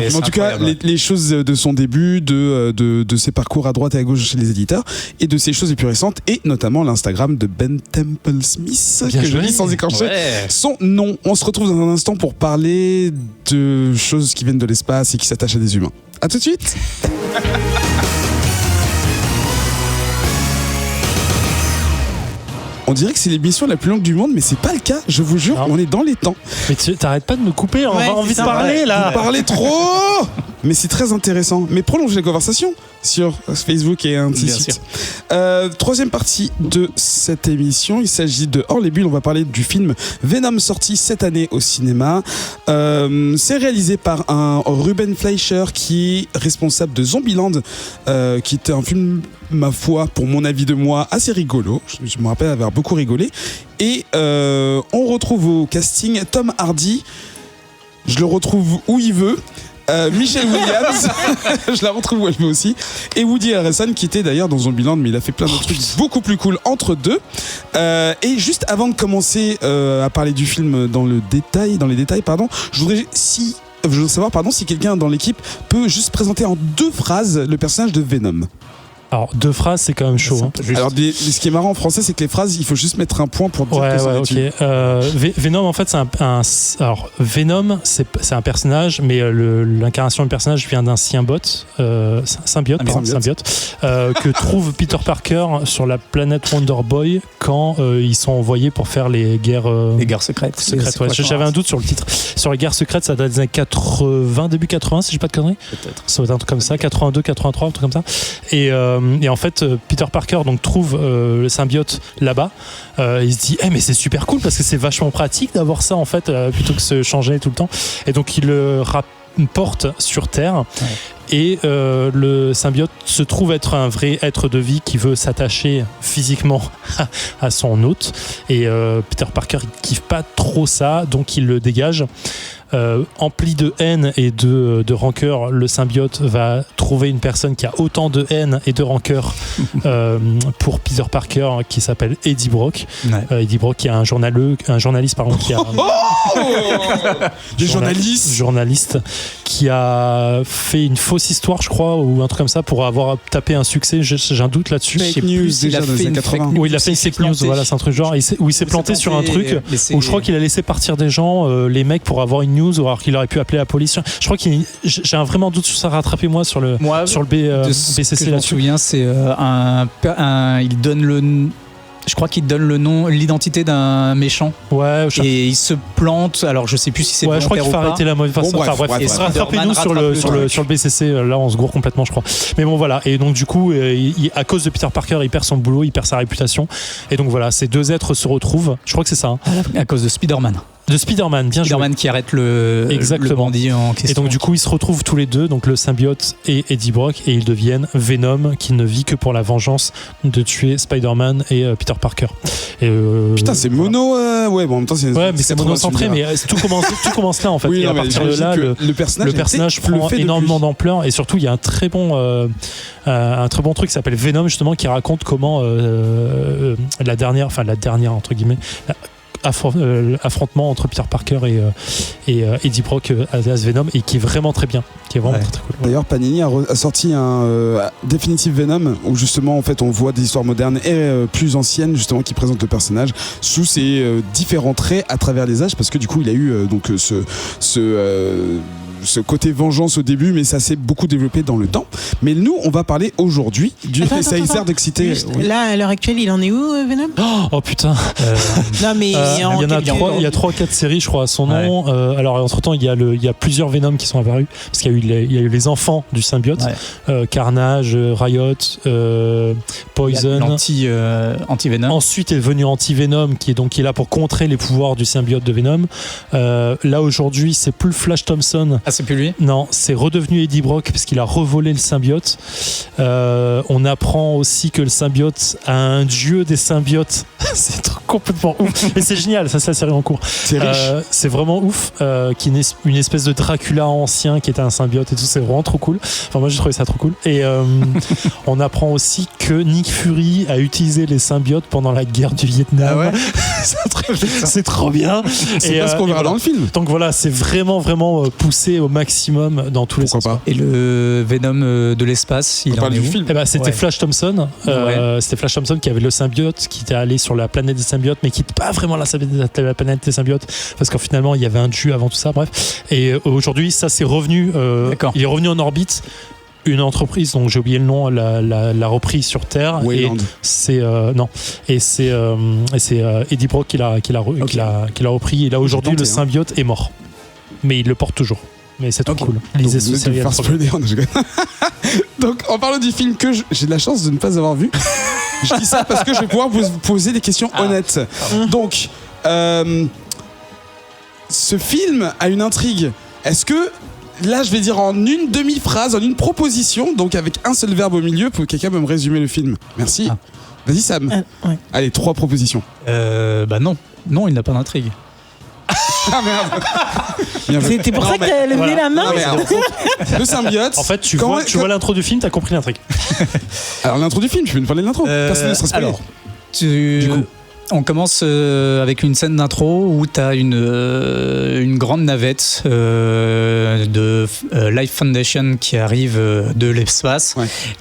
Mais en tout cas, les choses de son début, de ses parcours à droite et à gauche chez les éditeurs, et de ses choses les plus récentes, et notamment l'Instagram de Ben Temple Smith, que je lis sans écorcher son nom. On se retrouve dans un instant pour parler de choses qui viennent de l'espace et qui s'attachent à des humains. À tout de suite. On dirait que c'est l'émission la plus longue du monde, mais c'est pas le cas, je vous jure, on est dans les temps. Mais t'arrêtes pas de me couper, on a envie de parler là. Vous parlez trop. Mais c'est très intéressant. Mais prolongez la conversation sur Facebook et ainsi de suite. Troisième partie de cette émission, il s'agit de Hors les bulles. On va parler du film Venom sorti cette année au cinéma. C'est réalisé par un Ruben Fleischer qui est responsable de Zombieland, qui était un film, ma foi, pour mon avis de moi, assez rigolo. Je me rappelle avoir beaucoup rigolé. Et on retrouve au casting Tom Hardy. Je le retrouve où il veut. Michelle Williams, je la retrouve où elle veut aussi, et Woody Harrelson qui était d'ailleurs dans Zombieland, mais il a fait plein de trucs beaucoup plus cool entre deux. Et juste avant de commencer à parler du film dans les détails, je voudrais savoir si quelqu'un dans l'équipe peut juste présenter en 2 phrases le personnage de Venom. Alors 2 phrases, c'est quand même chaud. Alors ce qui est marrant en français, c'est que les phrases, il faut juste mettre un point pour dire que ça ok. Venom, en fait, Venom, c'est un personnage, mais l'incarnation du personnage vient d'un symbiote que trouve Peter Parker sur la planète Wonder Boy quand ils sont envoyés pour faire les guerres secrètes. J'avais un doute sur le titre. Sur les guerres secrètes, ça date des années 80, début 80, si je dis pas de conneries. Peut-être. Ça va être un truc comme ça, 82, 83, un truc comme ça. Et et en fait, Peter Parker donc trouve le symbiote là-bas. Il se dit, mais c'est super cool parce que c'est vachement pratique d'avoir ça en fait, plutôt que se changer tout le temps. Et donc il le porte sur Terre. Ouais. Et le symbiote se trouve être un vrai être de vie qui veut s'attacher physiquement à son hôte. Et Peter Parker, il kiffe pas trop ça, donc il le dégage. Empli de haine et de rancœur, le symbiote va trouver une personne qui a autant de haine et de rancœur pour Peter Parker, qui s'appelle Eddie Brock. Ouais. Eddie Brock qui est un journaliste qui a journaliste qui a fait une fausse histoire, je crois, ou un truc comme ça, pour avoir tapé un succès. J'ai un doute là-dessus. Fake news déjà dans les années 80. Oui, il a fait une fake news, voilà, c'est un truc genre où il s'est planté sur un truc où je crois qu'il a laissé partir des gens, les mecs, pour avoir une news, ou alors qu'il aurait pu appeler la police. Je crois j'ai un vraiment doute sur ça. Rattrapez-moi sur le BCC là-dessus. Je me souviens, c'est il donne je crois qu'il donne le nom, l'identité d'un méchant. Ouais. Et il se plante. Alors je sais plus si c'est volontaire. Je crois qu'il faut arrêter la mauvaise façon. Bref. Rattrapez-nous sur le BCC. Là, on se gourre complètement, je crois. Mais bon, voilà. Et donc du coup, à cause de Peter Parker, il perd son boulot, il perd sa réputation. Et donc voilà, ces deux êtres se retrouvent. Je crois que c'est ça. À cause de Spider-Man. De Spider-Man, bien joué. Spider-Man qui arrête le bandit en question. Et donc du coup, ils se retrouvent tous les deux, donc le symbiote et Eddie Brock, et ils deviennent Venom, qui ne vit que pour la vengeance de tuer Spider-Man et Peter Parker. Et putain, c'est mono. Ouais, bon, en même temps, mais c'est monocentré, mais tout commence là en fait. Oui, et à partir de là, le personnage prend énormément d'ampleur, et surtout, il y a un très bon truc qui s'appelle Venom, justement, qui raconte comment la dernière entre guillemets. Affrontement entre Peter Parker et Eddie Brock alias Venom, et qui est vraiment très bien, qui est vraiment très cool. D'ailleurs, Panini a sorti un Definitive Venom où justement en fait on voit des histoires modernes et plus anciennes justement qui présentent le personnage sous ses différents traits à travers les âges, parce que du coup il a eu donc ce côté vengeance au début, mais ça s'est beaucoup développé dans le temps. Mais nous, on va parler aujourd'hui du Sizer d'excité. Là, à l'heure actuelle, il en est où, Venom ? Oh putain. Non, mais il y a 3-4 séries, je crois, à son nom. Ouais. Alors, entre-temps, il y a plusieurs Venom qui sont apparus, parce qu'il y a eu les enfants du symbiote, Carnage, Riot, Poison. Anti-Venom. Ensuite est venu Anti-Venom, qui est là pour contrer les pouvoirs du symbiote de Venom. Là, aujourd'hui, c'est plus Flash Thompson. Ah, c'est plus lui ? Non, c'est redevenu Eddie Brock parce qu'il a revolé le symbiote. On apprend aussi que le symbiote a un dieu des symbiotes. C'est complètement ouf. Et c'est génial, ça c'est la série en cours. C'est riche. C'est vraiment ouf. Qui est une espèce de Dracula ancien qui était un symbiote et tout. C'est vraiment trop cool. Enfin, moi j'ai trouvé ça trop cool. Et on apprend aussi que Nick Fury a utilisé les symbiotes pendant la guerre du Vietnam. Ah ouais. C'est trop bien. C'est pas ce qu'on verra dans le film. Donc voilà, c'est vraiment poussé au maximum dans tous les sens. Pas. Et le Venom de l'espace, il en est où ? C'était Flash Thompson. C'était Flash Thompson qui avait le symbiote, qui était allé sur la planète des symbiotes, mais qui n'était pas vraiment la planète des symbiotes, parce qu'en finalement il y avait un dieu avant tout ça. Bref. Et aujourd'hui, ça c'est revenu. Il est revenu en orbite. Une entreprise dont j'ai oublié le nom l'a repris sur Terre. Wayland. Et c'est Eddie Brock qui l'a repris. Et là aujourd'hui le symbiote est mort, mais il le porte toujours. Mais c'est trop cool. Lisez ce série. Donc en parlant du film que j'ai de la chance de ne pas avoir vu, je dis ça parce que je vais pouvoir vous poser des questions honnêtes. Donc ce film a une intrigue. Est-ce que là, je vais dire en une demi-phrase, en une proposition, donc avec un seul verbe au milieu, pour que quelqu'un me résumer le film. Merci. Vas-y, Sam. Ouais. Allez, 3 propositions. Non. Non, il n'a pas d'intrigue. Ah merde. C'était pour ça que t'as levé la main. Le symbiote. En fait, tu vois l'intro du film, t'as compris l'intrigue. Alors, l'intro du film, tu peux nous parler de l'intro. Personne ne sera spoilé. Alors, du coup, on commence avec une scène d'intro où tu as une grande navette de Life Foundation qui arrive de l'espace,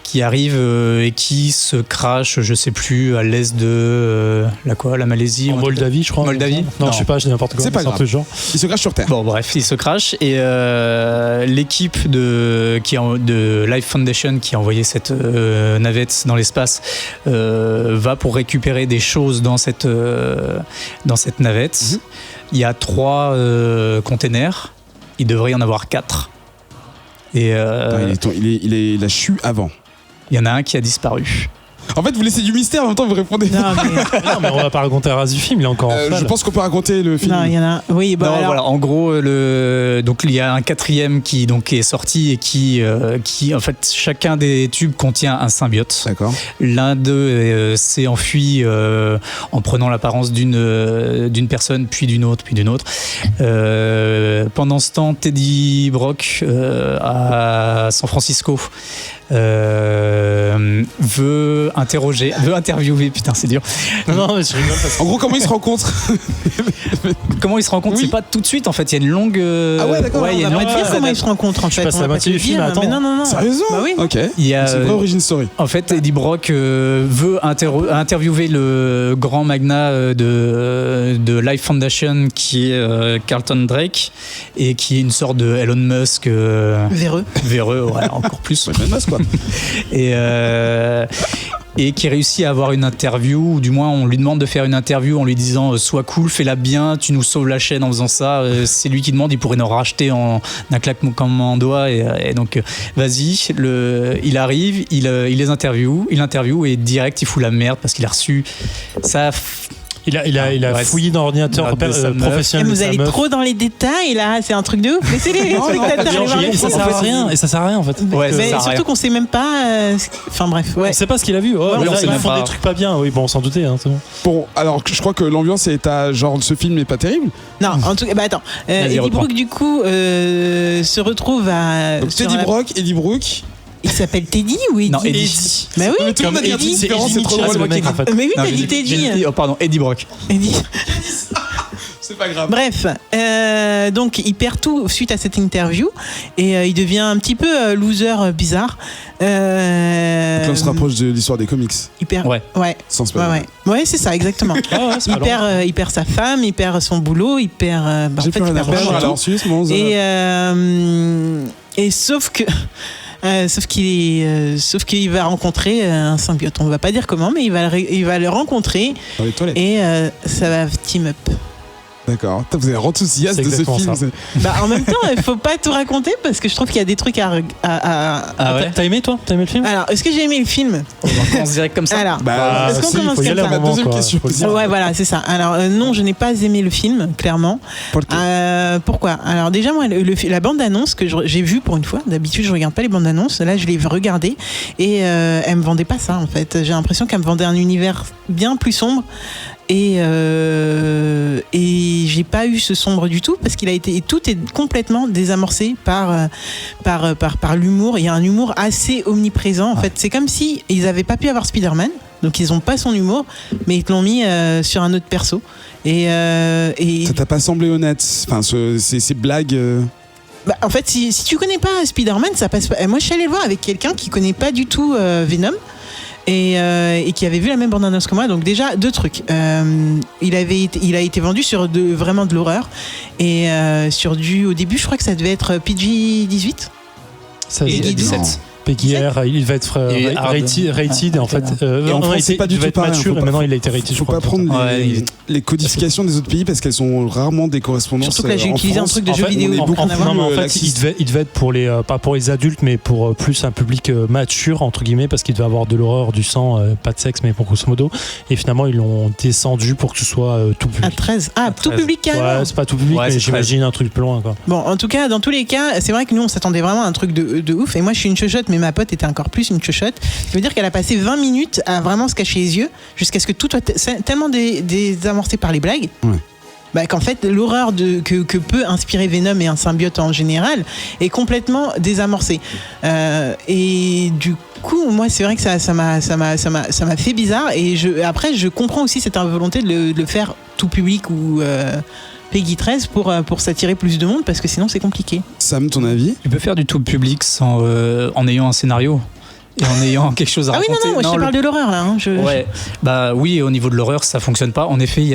qui arrive et qui se crache, je sais plus, à l'est de la Malaisie. En Moldavie, je crois. Moldavie ? Non, je sais pas, je dis n'importe quoi. C'est pas grave. Genre. Il se crache sur Terre. Bon, bref, il se crache et l'équipe de Life Foundation qui a envoyé cette navette dans l'espace va pour récupérer des choses dans cette navette. Il y a 3 containers. Il devrait y en avoir 4. Et il a chu avant. Il y en a un qui a disparu. En fait, vous laissez du mystère, en même temps, vous répondez. Non, mais... Non, mais on va pas raconter le reste du film, il est encore en Je salle. pense qu'on peut raconter le film. non, il y en a. Oui, bah Non, alors. voilà, en gros, donc il y a un 4e qui donc est sorti et qui en fait, chacun des tubes contient un symbiote. D'accord. L'un d'eux s'est enfui en prenant l'apparence d'une personne, puis d'une autre, puis d'une autre. Pendant ce temps, Teddy Brock à San Francisco veut interviewer, putain c'est dur. Non, mais je rigole parce que En gros, comment ils se rencontrent? Comment ils se rencontrent? Oui. C'est pas tout de suite en fait, il y a une longue. Ah ouais, d'accord. il y a On une va longue pas dire phase comment ils d'adaptation. se rencontrent en fait. passe on la va pas moitié te du film, dire, attends. mais non. Sérieusement? Bah oui. Ok. Il y a, C'est une vraie origin story. En fait, Eddie Brock veut interviewer le grand magnat de Life Foundation qui est Carlton Drake et qui est une sorte de Elon Musk Véreux. véreux, ouais, encore plus. Ouais, même quoi. Et qui réussit à avoir une interview, ou du moins on lui demande de faire une interview en lui disant sois cool, fais-la bien, tu nous sauves la chaîne en faisant ça. C'est lui qui demande, il pourrait nous racheter en un claquement de doigts et donc vas-y. Il arrive, il les interviewe, et direct il fout la merde parce qu'il a reçu ça. il a Ouais, fouillé dans l'ordinateur de sa meuf. professionnel de Vous sa allez meuf. trop dans les détails là, c'est un truc de ouf. Laissez les spectateurs voir Et le ça film. sert à rien, et ça sert à rien en fait. Ouais, ça Mais sert à surtout rien. qu'on sait même pas. Enfin bref, ouais. On sait pas ce qu'il a vu. Oh, Oui, là, on sait ils même font pas. des trucs pas bien. Oui, bon, on s'en doutait. Hein, c'est bon. Bon, alors je crois que l'ambiance est à genre ce film n'est pas terrible. Non, en tout cas, bah attends. Vas-y, Eddie reprends. Brook du coup se retrouve à. Donc sur Teddy la- Brock, Eddie Brook. Il s'appelle Teddy ou Eddie? Non, Eddie. Bah oui. Mais tout le monde a dit un truc Eddie, différent, c'est trop Mitchell, drôle. le mec en fait. Mais oui, Non, t'as j'ai dit dit- j'ai Teddy. dit- oh, pardon, Eddie Brock. Eddie. C'est pas grave. Bref, donc il perd tout suite à cette interview et il devient un petit peu loser bizarre. Donc là, on se rapproche de l'histoire des comics. Il perd. Ouais. Ouais. Sans spoiler. Ouais, c'est ça, exactement. Ah ouais, c'est pas long. Il perd sa femme, il perd son boulot, il perd. En J'ai fait, plus il rien à perd perdre. tout. Alors, Suisse, mon Et sauf que. Sauf qu'il va rencontrer un symbiote. On va pas dire comment, mais il va le rencontrer dans les toilettes. et ça va team up. D'accord. Putain, vous avez enthousiaste C'est de ce exactement film. ça. Bah, en même temps, il faut pas tout raconter parce que je trouve qu'il y a des trucs à Ah ouais. T'as aimé toi? T'as aimé le film? Alors, est-ce que j'ai aimé le film? On se direct comme ça. Alors, Bah, est-ce qu'on si, commence faut y comme aller ça à un moment, Deuxième quoi. question. Faut le dire. Ouais, voilà, c'est ça. Alors, non, je n'ai pas aimé le film, clairement. Pourquoi? Alors, déjà, moi, la bande-annonce que j'ai vue pour une fois, d'habitude, je regarde pas les bandes-annonces. Là, je l'ai regardée et elle me vendait pas ça, en fait. J'ai l'impression qu'elle me vendait un univers bien plus sombre. Et j'ai pas eu ce sombre du tout parce tout est complètement désamorcé par l'humour. Il y a un humour assez omniprésent. En fait, c'est comme si ils avaient pas pu avoir Spider-Man, donc ils ont pas son humour, mais ils te l'ont mis sur un autre perso. Et Ça t'a pas semblé honnête? Enfin, ces blagues. bah, en fait, si tu connais pas Spider-Man, ça passe pas. Moi, je suis allée le voir avec quelqu'un qui connaît pas du tout Venom. Et qui avait vu la même bande-annonce que moi. Donc déjà, deux trucs. Il a été vendu sur vraiment de l'horreur. Et au début, je crois que ça devait être PG-18. Ça, Et c'est- 17. Peggy R, il va être Et hard. rated et en fait Et en non, France, il c'est pas du devait tout être pareil, mature faut et pas- maintenant il a été rated, je Faut crois. pas prendre Ouais, les codifications des autres pays parce qu'elles sont rarement des correspondances. Surtout que là, j'ai en utilisé un France. truc de En jeu fait, vidéo. on est donc beaucoup rien à voir. Non, mais en fait, laxiste. il devait être pour les pas pour les adultes, mais pour plus un public mature entre guillemets, parce qu'il devait avoir de l'horreur, du sang, pas de sexe, mais pour grosso modo. Et finalement, ils l'ont descendu pour que ce soit tout À public. 13. Ah, tout 13. public carrément. Ouais, c'est pas tout public, Ouais, mais c'est j'imagine un truc plus loin, quoi. Bon, en tout cas, dans tous les cas, c'est vrai que nous, on s'attendait vraiment à un truc de ouf. Et moi, je suis une chochotte, mais ma pote était encore plus une chochotte. Ça veut dire qu'elle a passé 20 minutes à vraiment se cacher les yeux jusqu'à ce que tout soit tellement désamorcé par les blagues. Ouais. Bah, qu'en fait, l'horreur que peut inspirer Venom et un symbiote en général est complètement désamorcée. Et du coup, moi, c'est vrai que ça m'a fait bizarre. Et après, je comprends aussi cette volonté de le faire tout public ou Peggy 13 pour s'attirer plus de monde parce que sinon, c'est compliqué. Sam, ton avis? Tu peux faire du tout public en ayant un scénario et en ayant quelque chose à Ah oui, raconter. non, moi, je te parle de l'horreur là. Hein. Ouais, bah oui, au niveau de l'horreur, ça fonctionne pas. En effet, il y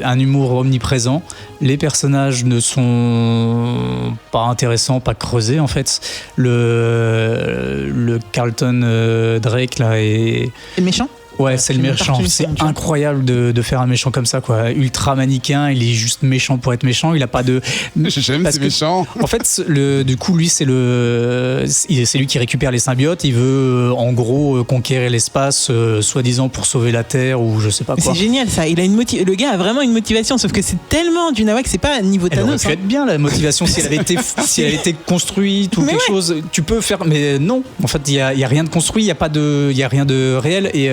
a un humour omniprésent. Les personnages ne sont pas intéressants, pas creusés en fait. Le Carlton Drake là est. C'est méchant. Ouais, c'est le méchant. C'est incroyable de faire un méchant comme ça, quoi. Ultra manichéen, il est juste méchant pour être méchant. Il a pas de. J'aime ces méchants. En fait, du coup, lui, c'est lui qui récupère les symbiotes. Il veut, en gros, conquérir l'espace, soi-disant pour sauver la Terre ou je sais pas quoi. C'est génial ça. Le gars a vraiment une motivation, sauf que c'est tellement du nawak, c'est pas niveau Elle aurait Thanos. pu être bien la motivation si elle avait été construite ou Mais quelque chose. Tu peux faire, mais non. En fait, il y a rien de construit, il y a rien de réel et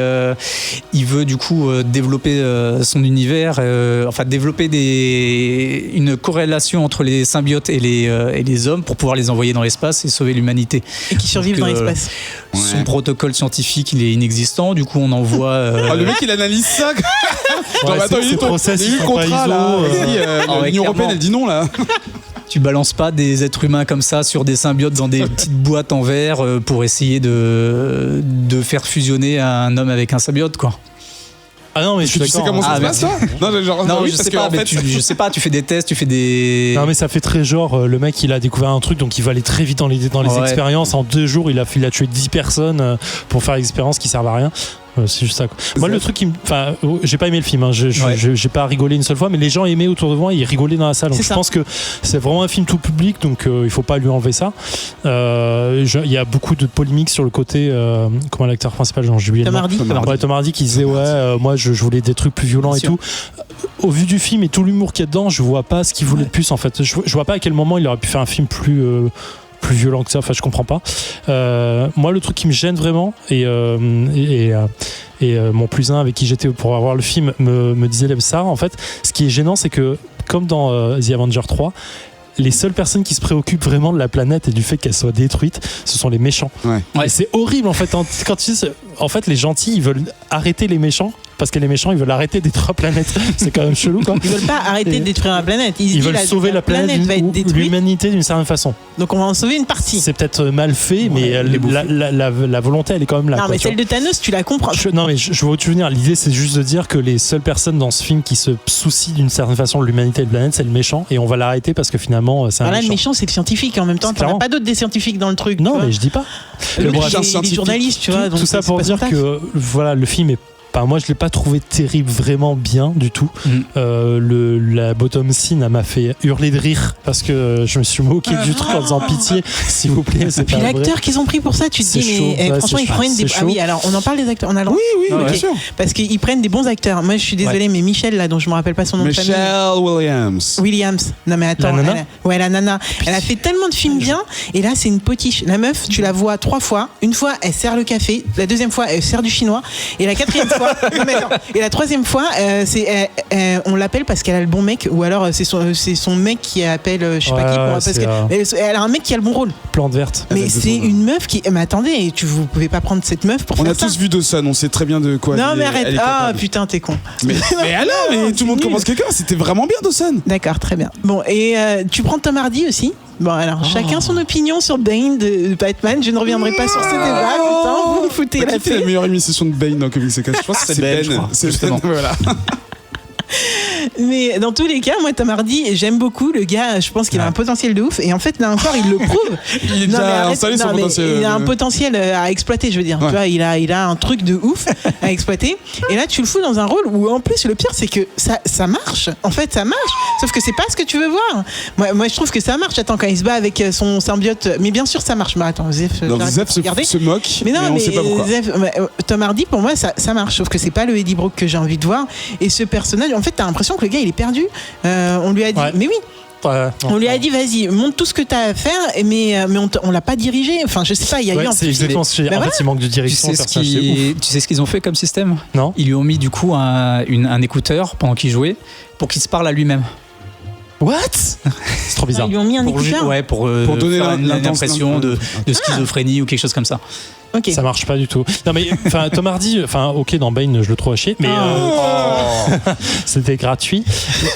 il veut du coup développer son univers, développer une corrélation entre les symbiotes et les hommes pour pouvoir les envoyer dans l'espace et sauver l'humanité. Et qui survivent dans l'espace. Son protocole scientifique, il est inexistant. Du coup, on envoie. Le mec, il analyse ça. Ouais, Attends, ces process, il y a eu ils le sont pas contrat là. ISO, L'Union européenne, elle dit non là. Tu balances pas des êtres humains comme ça sur des symbiotes dans des petites boîtes en verre pour essayer de faire fusionner un homme avec un symbiote, quoi. Ah non, mais je suis Tu sais d'accord. comment ça se passe, toi? Non, je sais pas, tu fais des tests, tu fais des. Non mais ça fait très genre le mec il a découvert un truc donc il va aller très vite dans les expériences. En 2 jours il a tué 10 personnes pour faire l'expérience qui servent à rien. C'est juste ça, quoi. Moi le truc j'ai pas aimé le film, hein. J'ai pas rigolé une seule fois, mais les gens aimaient autour de moi, ils rigolaient dans la salle, donc je pense que c'est vraiment un film tout public, donc il faut pas lui enlever ça. Il y a beaucoup de polémiques sur le côté comment l'acteur principal, j'ai oublié Tom Hardy. Tom Hardy qui disait moi je voulais des trucs plus violents et tout. Au vu du film et tout l'humour qu'il y a dedans, je vois pas ce qu'il voulait de plus en fait. Je vois pas à quel moment il aurait pu faire un film plus violent que ça, enfin je comprends pas. Moi le truc qui me gêne vraiment et mon plus un avec qui j'étais pour voir le film me disait ça, en fait ce qui est gênant c'est que comme dans The Avengers 3, les seules personnes qui se préoccupent vraiment de la planète et du fait qu'elle soit détruite, ce sont les méchants. Et c'est horrible en fait quand tu sais, en fait les gentils ils veulent arrêter les méchants parce que les méchants ils veulent arrêter de détruire la planète. C'est quand même chelou quoi. Ils veulent pas arrêter de détruire la planète. Ils veulent sauver la planète va être ou détruite. l'humanité d'une certaine façon. Donc on va en sauver une partie. C'est peut-être mal fait, mais la volonté elle est quand même là. Non quoi, mais celle de Thanos tu la comprends. Non mais je vois où tu veux venir. L'idée c'est juste de dire que les seules personnes dans ce film qui se soucient d'une certaine façon de l'humanité et de la planète, c'est le méchant et on va l'arrêter parce que finalement c'est un méchant. Le méchant c'est le scientifique en même temps. T'en as pas d'autres des scientifiques dans le truc. Non mais je dis pas. Les journalistes tu vois. Tout ça pour dire que voilà le film est. Moi je l'ai pas trouvé terrible, vraiment bien du tout. La bottom scene m'a fait hurler de rire parce que je me suis moqué du truc en disant pitié s'il vous plaît. C'est puis pas l'acteur vrai. qu'ils ont pris pour ça, tu te dis mais franchement ils prennent des. Ah oui alors on en parle des acteurs, on a le droit. Oui bien sûr. Parce qu'ils prennent des bons acteurs. Moi je suis désolée mais Michelle là dont je me rappelle pas son nom de famille. Michelle Williams. Non mais attends. La nana la nana. Elle a fait tellement de films bien et là c'est une potiche. La meuf tu la vois 3 fois. Une fois elle sert le café, la deuxième fois elle sert du chinois et la 4e fois. Et la 3e fois, on l'appelle parce qu'elle a le bon mec, ou alors c'est son mec qui appelle, je sais pas qui, parce qu'elle a un mec qui a le bon rôle. Plante verte. Mais c'est une meuf qui. Mais attendez, vous pouvez pas prendre cette meuf pour on faire a ça. tous vu Dawson, on sait très bien de quoi. Non mais arrête. Ah putain, t'es con. Mais tout le monde commence quelqu'un. C'était vraiment bien Dawson. D'accord, très bien. Bon, et tu prends Tom Hardy aussi. Bon, alors, chacun son opinion sur Bane de Batman. Je ne reviendrai pas sur ce débat. Putain, vous me foutez la paix. C'est la meilleure émission de Bane dans Comics C4. Je pense que c'est Ben. C'est Ben, voilà. Mais dans tous les cas, moi, Tom Hardy, j'aime beaucoup le gars. Je pense qu'il a un potentiel de ouf. Et en fait, là encore, il le prouve. Il est déjà installé son potentiel. Il a un potentiel à exploiter, je veux dire. Ouais. Tu vois, il a un truc de ouf à exploiter. Et là, tu le fous dans un rôle où, en plus, le pire, c'est que ça marche. En fait, ça marche. Sauf que c'est pas ce que tu veux voir. Moi, je trouve que ça marche. Attends, quand il se bat avec son symbiote. Mais bien sûr, ça marche. Mais attends, Zef se moque. Mais non, on sait pas pourquoi. Tom Hardy, pour moi, ça marche. Sauf que c'est pas le Eddie Brock que j'ai envie de voir. Et ce personnage, en fait, t'as l'impression que le gars, il est perdu. On lui a dit, mais oui. On lui a dit vas-y montre tout ce que t'as à faire mais on l'a pas dirigé, enfin je sais pas, il y a eu un c'est exactement ce que j'ai. En fait il manque de direction. Tu sais ce qu'ils ont fait comme système? Non. Ils lui ont mis du coup un écouteur pendant qu'il jouait pour qu'il se parle à lui-même. What? C'est trop bizarre. Ils lui ont mis un écouteur pour donner l'impression de schizophrénie ou quelque chose comme ça. Okay. Ça marche pas du tout. Non mais Tom Hardy, ok dans Bane je le trouve à chier, mais c'était gratuit.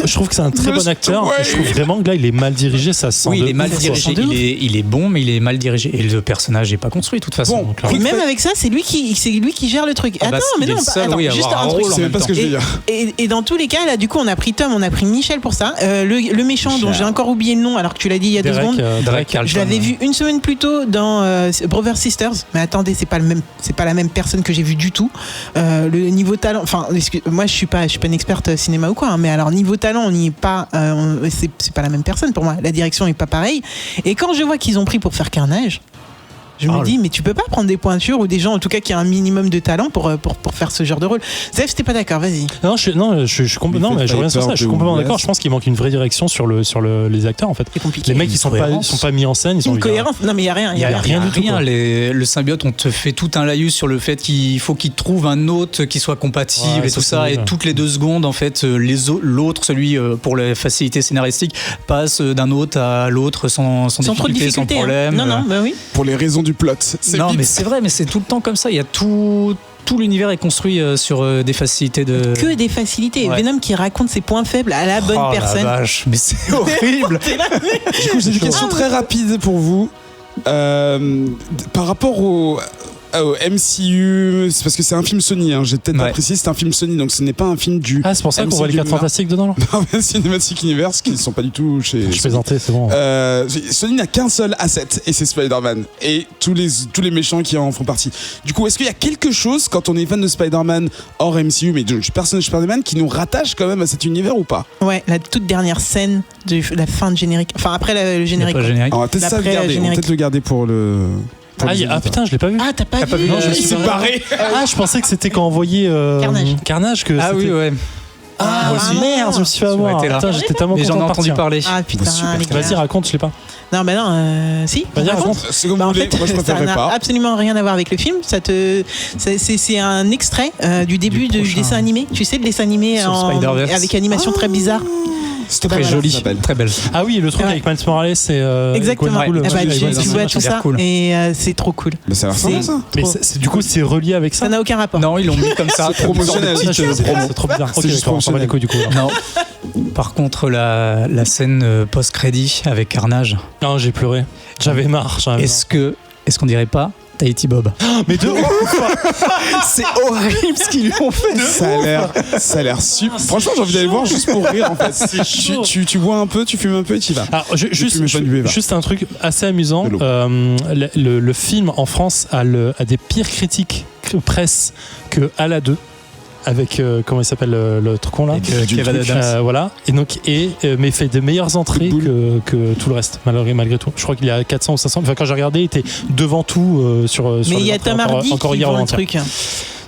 Je trouve que c'est un très bon acteur. Je trouve vraiment que là il est mal dirigé, ça se sent. Oui, il est mal dirigé. Il est bon, mais il est mal dirigé. Et le personnage est pas construit de toute façon. Bon, donc, même avec ça, c'est lui qui gère le truc. Attends, mais non, juste un truc. C'est même pas ce que je veux dire. Et dans tous les cas, là, du coup, on a pris Tom, on a pris Michel pour ça. Le méchant dont j'ai encore oublié le nom, alors que tu l'as dit il y a 2 secondes. Drake, je l'avais vu une semaine plus tôt dans Brother Sisters. Mais attendez. attendez, c'est pas la même personne que j'ai vue du tout. Le niveau talent, enfin, moi je suis pas une experte cinéma ou quoi, hein, mais alors niveau talent, on n'y est pas, c'est pas la même personne pour moi. La direction est pas pareille. Et quand je vois qu'ils ont pris pour faire Carnage, je me dis, mais tu peux pas prendre des pointures ou des gens, en tout cas, qui ont un minimum de talent pour faire ce genre de rôle. Zef, t'es pas d'accord, vas-y. Non, je reviens sur ça. Je suis complètement d'accord. Je pense qu'il manque une vraie direction sur les acteurs, en fait. C'est compliqué. Les mecs, ils sont pas mis en scène. Ils Une cohérence. Non, mais il y a rien. Il y a rien du tout. Le symbiote, on te fait tout un laïus sur le fait qu'il faut qu'il trouve un autre qui soit compatible Ouais, et tout ça. Et toutes les 2 secondes, en fait, l'autre, celui pour la facilité scénaristique, passe d'un autre à l'autre sans trop de difficulté, sans difficulté. problème. Non, bah oui. Pour les raisons du plot. Non, mais c'est vrai, mais c'est tout le temps comme ça. Il y a tout l'univers est construit sur des facilités de. Que des facilités. Ouais. Venom qui raconte ses points faibles à la bonne personne. La vache, mais c'est horrible. Du coup, j'ai une question très rapide pour vous. Par rapport au MCU, c'est parce que c'est un film Sony, hein, j'ai peut-être pas précisé, c'est un film Sony, donc ce n'est pas un film du. Ah, c'est pour ça qu'on voit les 4 Fantastiques dedans, là. Marvel Cinematic Universe, qui ne sont pas du tout chez. Je plaisantais, c'est bon. Sony n'a qu'un seul asset, et c'est Spider-Man. Et tous les méchants qui en font partie. Du coup, est-ce qu'il y a quelque chose, quand on est fan de Spider-Man hors MCU, mais du personnage Spider-Man, qui nous rattache quand même à cet univers ou pas? Ouais, la toute dernière scène de la fin de générique. Enfin, après le générique. On va peut-être le garder pour le. Putain, je l'ai pas vu. Ah, t'as pas vu? Non, je me Il suis s'est barré. Ah, je pensais que c'était quand on voyait Carnage que Ah c'était... oui, ouais. Ah, merde, je me suis fait avoir. été là. Putain, j'étais tellement Mais content j'en ai de entendu partir. parler. Ah putain, les gars. Vas-y, raconte, je l'ai pas. Non, bah non, si. Vas-y, raconte. C'est comme Bah, vous en voulez, fait, moi je ça préférerais n'a pas. absolument rien à voir avec le film. C'est un extrait du début du prochain. dessin animé. Tu sais, le dessin animé Sur Spider-Verse. avec animation très bizarre. C'était Très jolie, très belle. Ah oui, le truc Ouais. avec Miles Morales, c'est Exactement. Gwen Eh Cool. bah, tu vois tout ça cool. et c'est trop cool. Mais ça va ressembler ça. Mais du coup, c'est relié avec ça. Ça n'a aucun rapport. Non, ils l'ont mis comme ça. C'est promotionnel. Ah, c'est trop bizarre. Ok, juste d'accord, on s'en bat les couilles du coup. Non. Par contre, la scène post-crédit avec Carnage, Non, j'ai pleuré. J'avais marre. est-ce qu'on dirait pas Tahiti Bob? Mais de C'est horrible ce qu'ils lui ont fait. Ça a l'air super. Franchement, j'ai envie d'aller voir juste pour rire en fait. chaud. Tu bois un peu, tu fumes un peu et tu y vas. Alors, juste un truc assez amusant. De l'eau. Le film en France a des pires critiques presse que Ala 2. Avec comment il s'appelle l'autre con là, Avec Kev Adams. voilà, et donc mais fait de meilleures entrées que tout le reste malgré tout. Je crois qu'il y a 400 ou 500. Enfin, quand j'ai regardé, il était devant tout sur Mais il y a les entrées, Tom Hardy encore qui hier vend ou le avant-hier. truc.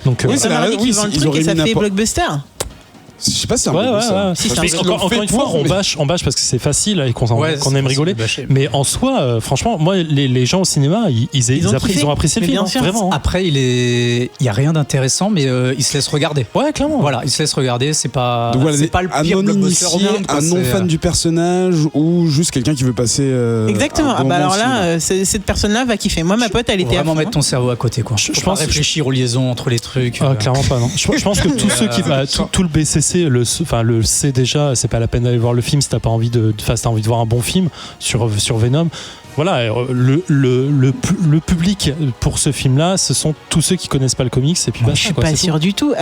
Donc Oui, c'est Tom la- Hardy qui oui, vend le ils truc auraient et ça mis fait n'importe- blockbuster. Je sais pas si c'est un ouais, peu ouais, ça. ouais. Si, c'est Parce un qu'ils peu- l'ont Encore fait une fois, pour, on mais- bâche parce que c'est facile et qu'on Ouais, aime c'est rigoler. facile de bâcher. Mais en soi, franchement, moi, les gens au cinéma, ils ont kiffé. ont apprécié le Mais film, bien sûr. vraiment. Après, il y a rien d'intéressant, mais il se laisse regarder. Ouais, clairement. Voilà, il se laisse regarder. C'est pas Donc voilà, c'est pas le un pire non blockbuster au initié, monde, quoi, un non c'est, fan du personnage ou juste quelqu'un qui veut passer. Exactement. un Ah bon bah alors moment au là, cinéma. cette personne-là va kiffer. Moi, ma pote, elle était à vraiment fond. mettre ton cerveau à côté, quoi. Je Faut pense- pas réfléchir aux liaisons entre les trucs. Ah, clairement pas, non. Je pense que tous ceux qui. Tout le BCC le sait déjà, c'est pas la peine d'aller voir le film si t'as pas envie t'as envie de voir un bon film sur Venom. Voilà, le public pour ce film-là, ce sont tous ceux qui connaissent pas le comics et puis Je suis pas sûr du tout.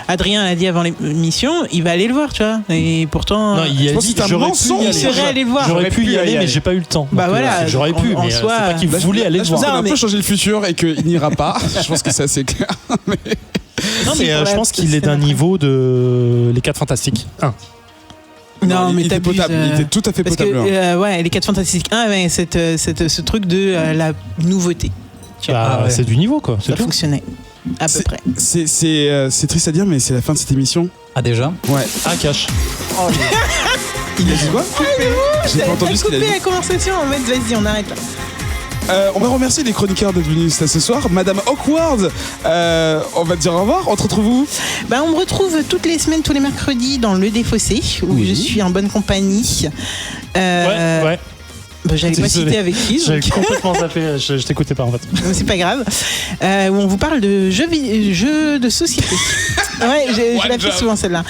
Adrien l'a dit avant l'émission, il va aller le voir, tu vois. Et pourtant, Non, il a pense dit que c'est un j'aurais pu mensonge. y il aller. serait allé le voir. J'aurais pu y aller, mais j'ai pas eu le temps. Bah Donc, voilà, j'aurais pu, en mais soi, c'est pas qu'il Là, voulait aller le je pense voir. qu'on a un Non, peu mais- changé le futur et qu'il n'ira pas. Je pense que c'est assez clair. Non, Si, mais pour je la pense qu'il est scène d'un après. niveau de Les 4 Fantastiques 1. Non, mais il était t'abuses, potable. Il était tout à fait Parce que, potable. hein. ouais, les 4 Fantastiques 1 avait ce truc de la nouveauté. Bah, Ah ouais. c'est du niveau, quoi. C'est Ça tout. fonctionnait. À peu près. C'est triste à dire, mais c'est la fin de cette émission. Ah, déjà? Ouais. Ah, cash. Il a dit quoi J'ai pas entendu ce qu'il a dit. Coupé la conversation, en fait, vas-y, on arrête là. On va remercier les chroniqueurs d'être venus ce soir. Madame Awkward, on va te dire au revoir. On te retrouve où? Bah, on me retrouve toutes les semaines, tous les mercredis dans Le Défaussé, où Oui. je suis en bonne compagnie. Ouais. Bah, j'allais pas Désolé. citer avec qui, J'avais donc complètement zappé. Je t'écoutais pas, en fait. c'est pas grave. Où on vous parle de jeux de société. Ouais, je la fais souvent celle-là.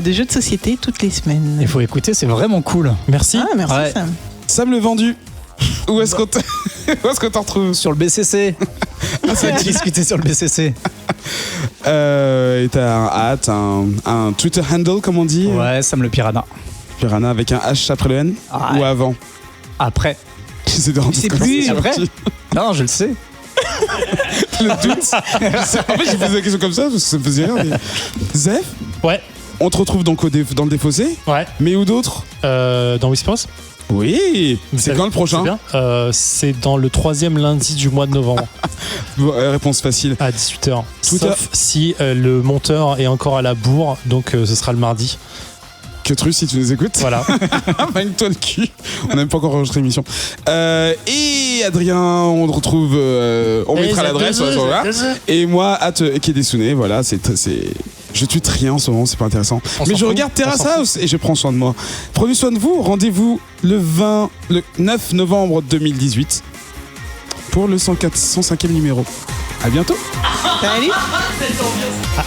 De jeux de société toutes les semaines. Il faut écouter, c'est vraiment cool. Merci. Ah, merci Ouais. Sam. Sam le vendu. Où est-ce qu'on t'en retrouve? Sur le BCC. On va discuter sur le BCC. Et t'as un hâte, un Twitter handle, comme on dit. Ouais, Sam le Piranha. Piranha avec un H après le N. Ah, Ou ouais. avant. Après. J'essaie de rentrer C'est comme plus ça, après. sorti. Non, je le sais. Le doute. En fait, j'ai posé la question comme ça parce que ça me faisait rire. Mais... Zef, Ouais, on te retrouve donc dans le défaussé, ouais. mais où d'autres? Dans Whispers. Oui. C'est quand le prochain? C'est bien. C'est dans le 3e lundi du mois de novembre. Réponse facile. À 18h. Tout Sauf si le monteur est encore à la bourre, donc ce sera le mardi. Que truc si tu nous écoutes. Voilà. Magne-toi le cul. On n'a même pas encore enregistré l'émission. Et Adrien, on te retrouve. On mettra l'adresse. Voilà. Et moi, Kedesune. Voilà, c'est. Je tue rien en ce moment, c'est pas intéressant. Mais je regarde Terrace House et je prends soin de moi. Prenez soin de vous. Rendez-vous le 9 novembre 2018 pour le 105e numéro. À bientôt. Salut.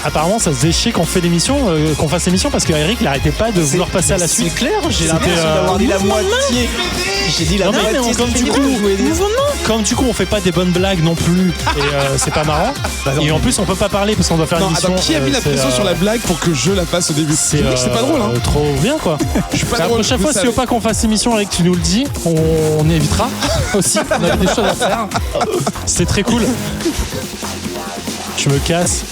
Apparemment, ça se déchire qu'on fasse l'émission parce que Eric il arrêtait pas de vouloir passer à la suite. C'est clair, j'ai l'impression d'avoir dit la moitié. J'ai dit la Non, mais moitié. comme du coup on fait pas des bonnes blagues non plus et c'est pas marrant. Et en plus on peut pas parler parce qu'on doit faire Non, l'émission. attends, qui a mis la pression sur la blague pour que je la fasse au début? C'est pas drôle, hein. Trop bien quoi. Je suis pas La drôle. prochaine vous fois, si tu savez. veux pas qu'on fasse l'émission, Eric, tu nous le dis, on évitera aussi. On a des choses à faire. C'est très cool. Je me casse.